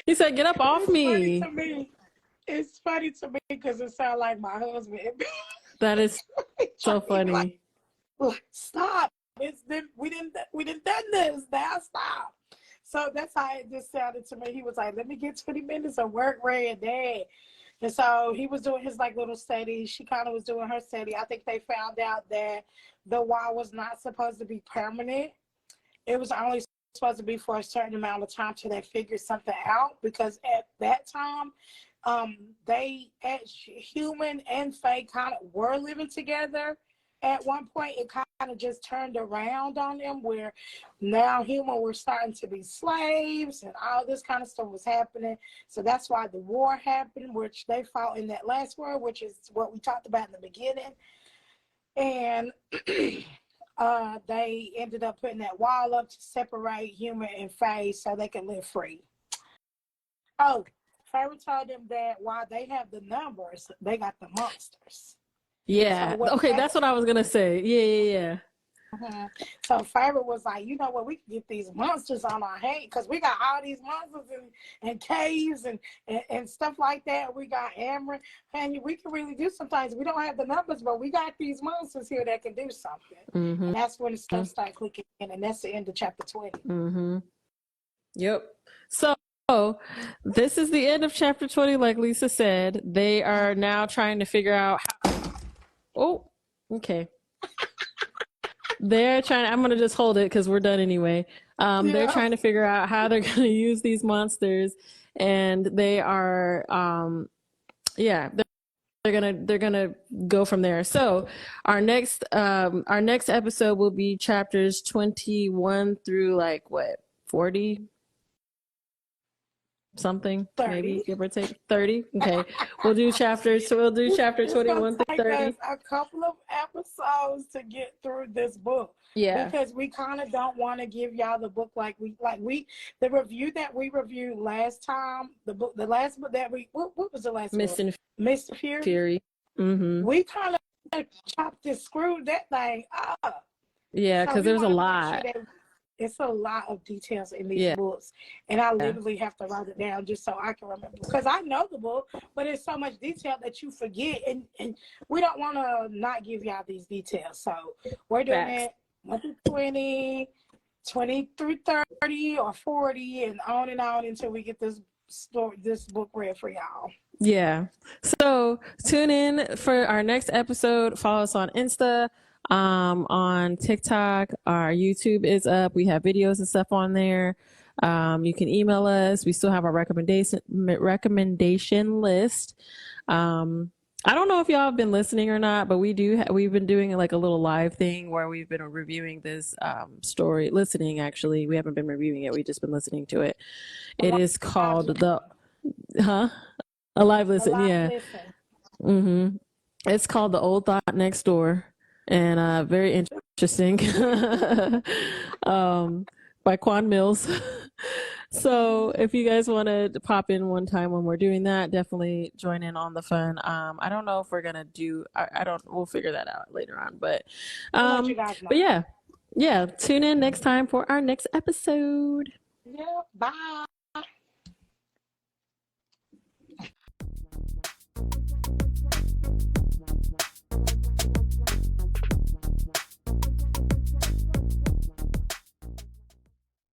S4: He said, get up off me.
S3: It's funny to me because it sounds like my husband.
S4: That is so funny.
S3: Like, stop. We didn't done this. Now stop. So that's how it just sounded to me. He was like, let me get 20 minutes of work ready, dad. And so he was doing his like little study. She kind of was doing her study. I think they found out that the wall was not supposed to be permanent. It was only supposed to be for a certain amount of time till they figured something out, because at that time, human and fae kind of were living together. At one point, it kind of just turned around on them, where now human were starting to be slaves and all this kind of stuff was happening. So that's why the war happened, which they fought in that last war, which is what we talked about in the beginning. And they ended up putting that wall up to separate human and fae so they could live free. Oh, Pharaoh told them that while they have the numbers, they got the monsters.
S4: Yeah. So okay, that's what I was gonna say. Yeah.
S3: So Pharaoh was like, you know what, we can get these monsters on our hand, because we got all these monsters and caves and stuff like that. We got Amber, and we can really do sometimes. We don't have the numbers, but we got these monsters here that can do something. And that's when the stuff started clicking in, and that's the end of chapter 20.
S4: Yep. So this is the end of chapter 20, like Lisa said. They are now trying to figure out how... Oh, okay. They're trying. I'm gonna just hold it because we're done anyway. They're trying to figure out how they're gonna use these monsters, and they are, they're gonna go from there. So our next episode will be chapters 21 through like what, 40 something, 30. Maybe give or take 30. Okay, we'll do chapter 21 through 30.
S3: A couple of episodes to get through this book. Yeah, because we kind of don't want to give y'all the book like the review that we reviewed last time. The last book that what was the last one? Mr. Fury. We kind of chopped and screwed that thing up. Yeah, because there's a lot. It's a lot of details in these books, and I literally have to write it down just so I can remember, because I know the book, but it's so much detail that you forget, and we don't want to not give y'all these details. So we're doing it 1 through 20, 20 through 30, or 40, and on until we get this book read for y'all. Yeah. So tune in for our next episode. Follow us on Insta. On TikTok, our YouTube is up. We have videos and stuff on there. You can email us. We still have our recommendation list. I don't know if y'all have been listening or not, but we've been doing like a little live thing where we've been reviewing this story. Listening, actually, we haven't been reviewing it. We've just been listening to it. It is called
S4: A live
S3: A
S4: listen,
S3: live
S4: yeah.
S3: listen.
S4: Mm-hmm. It's called The Old Thought Next Door, and very interesting. By Quan Mills. So if you guys want to pop in one time when we're doing that, definitely join in on the fun. I don't know if we're gonna do. I don't. We'll figure that out later on.
S3: We'll let you guys know.
S4: But yeah, yeah. Tune in next time for our next episode.
S3: Yeah. Bye.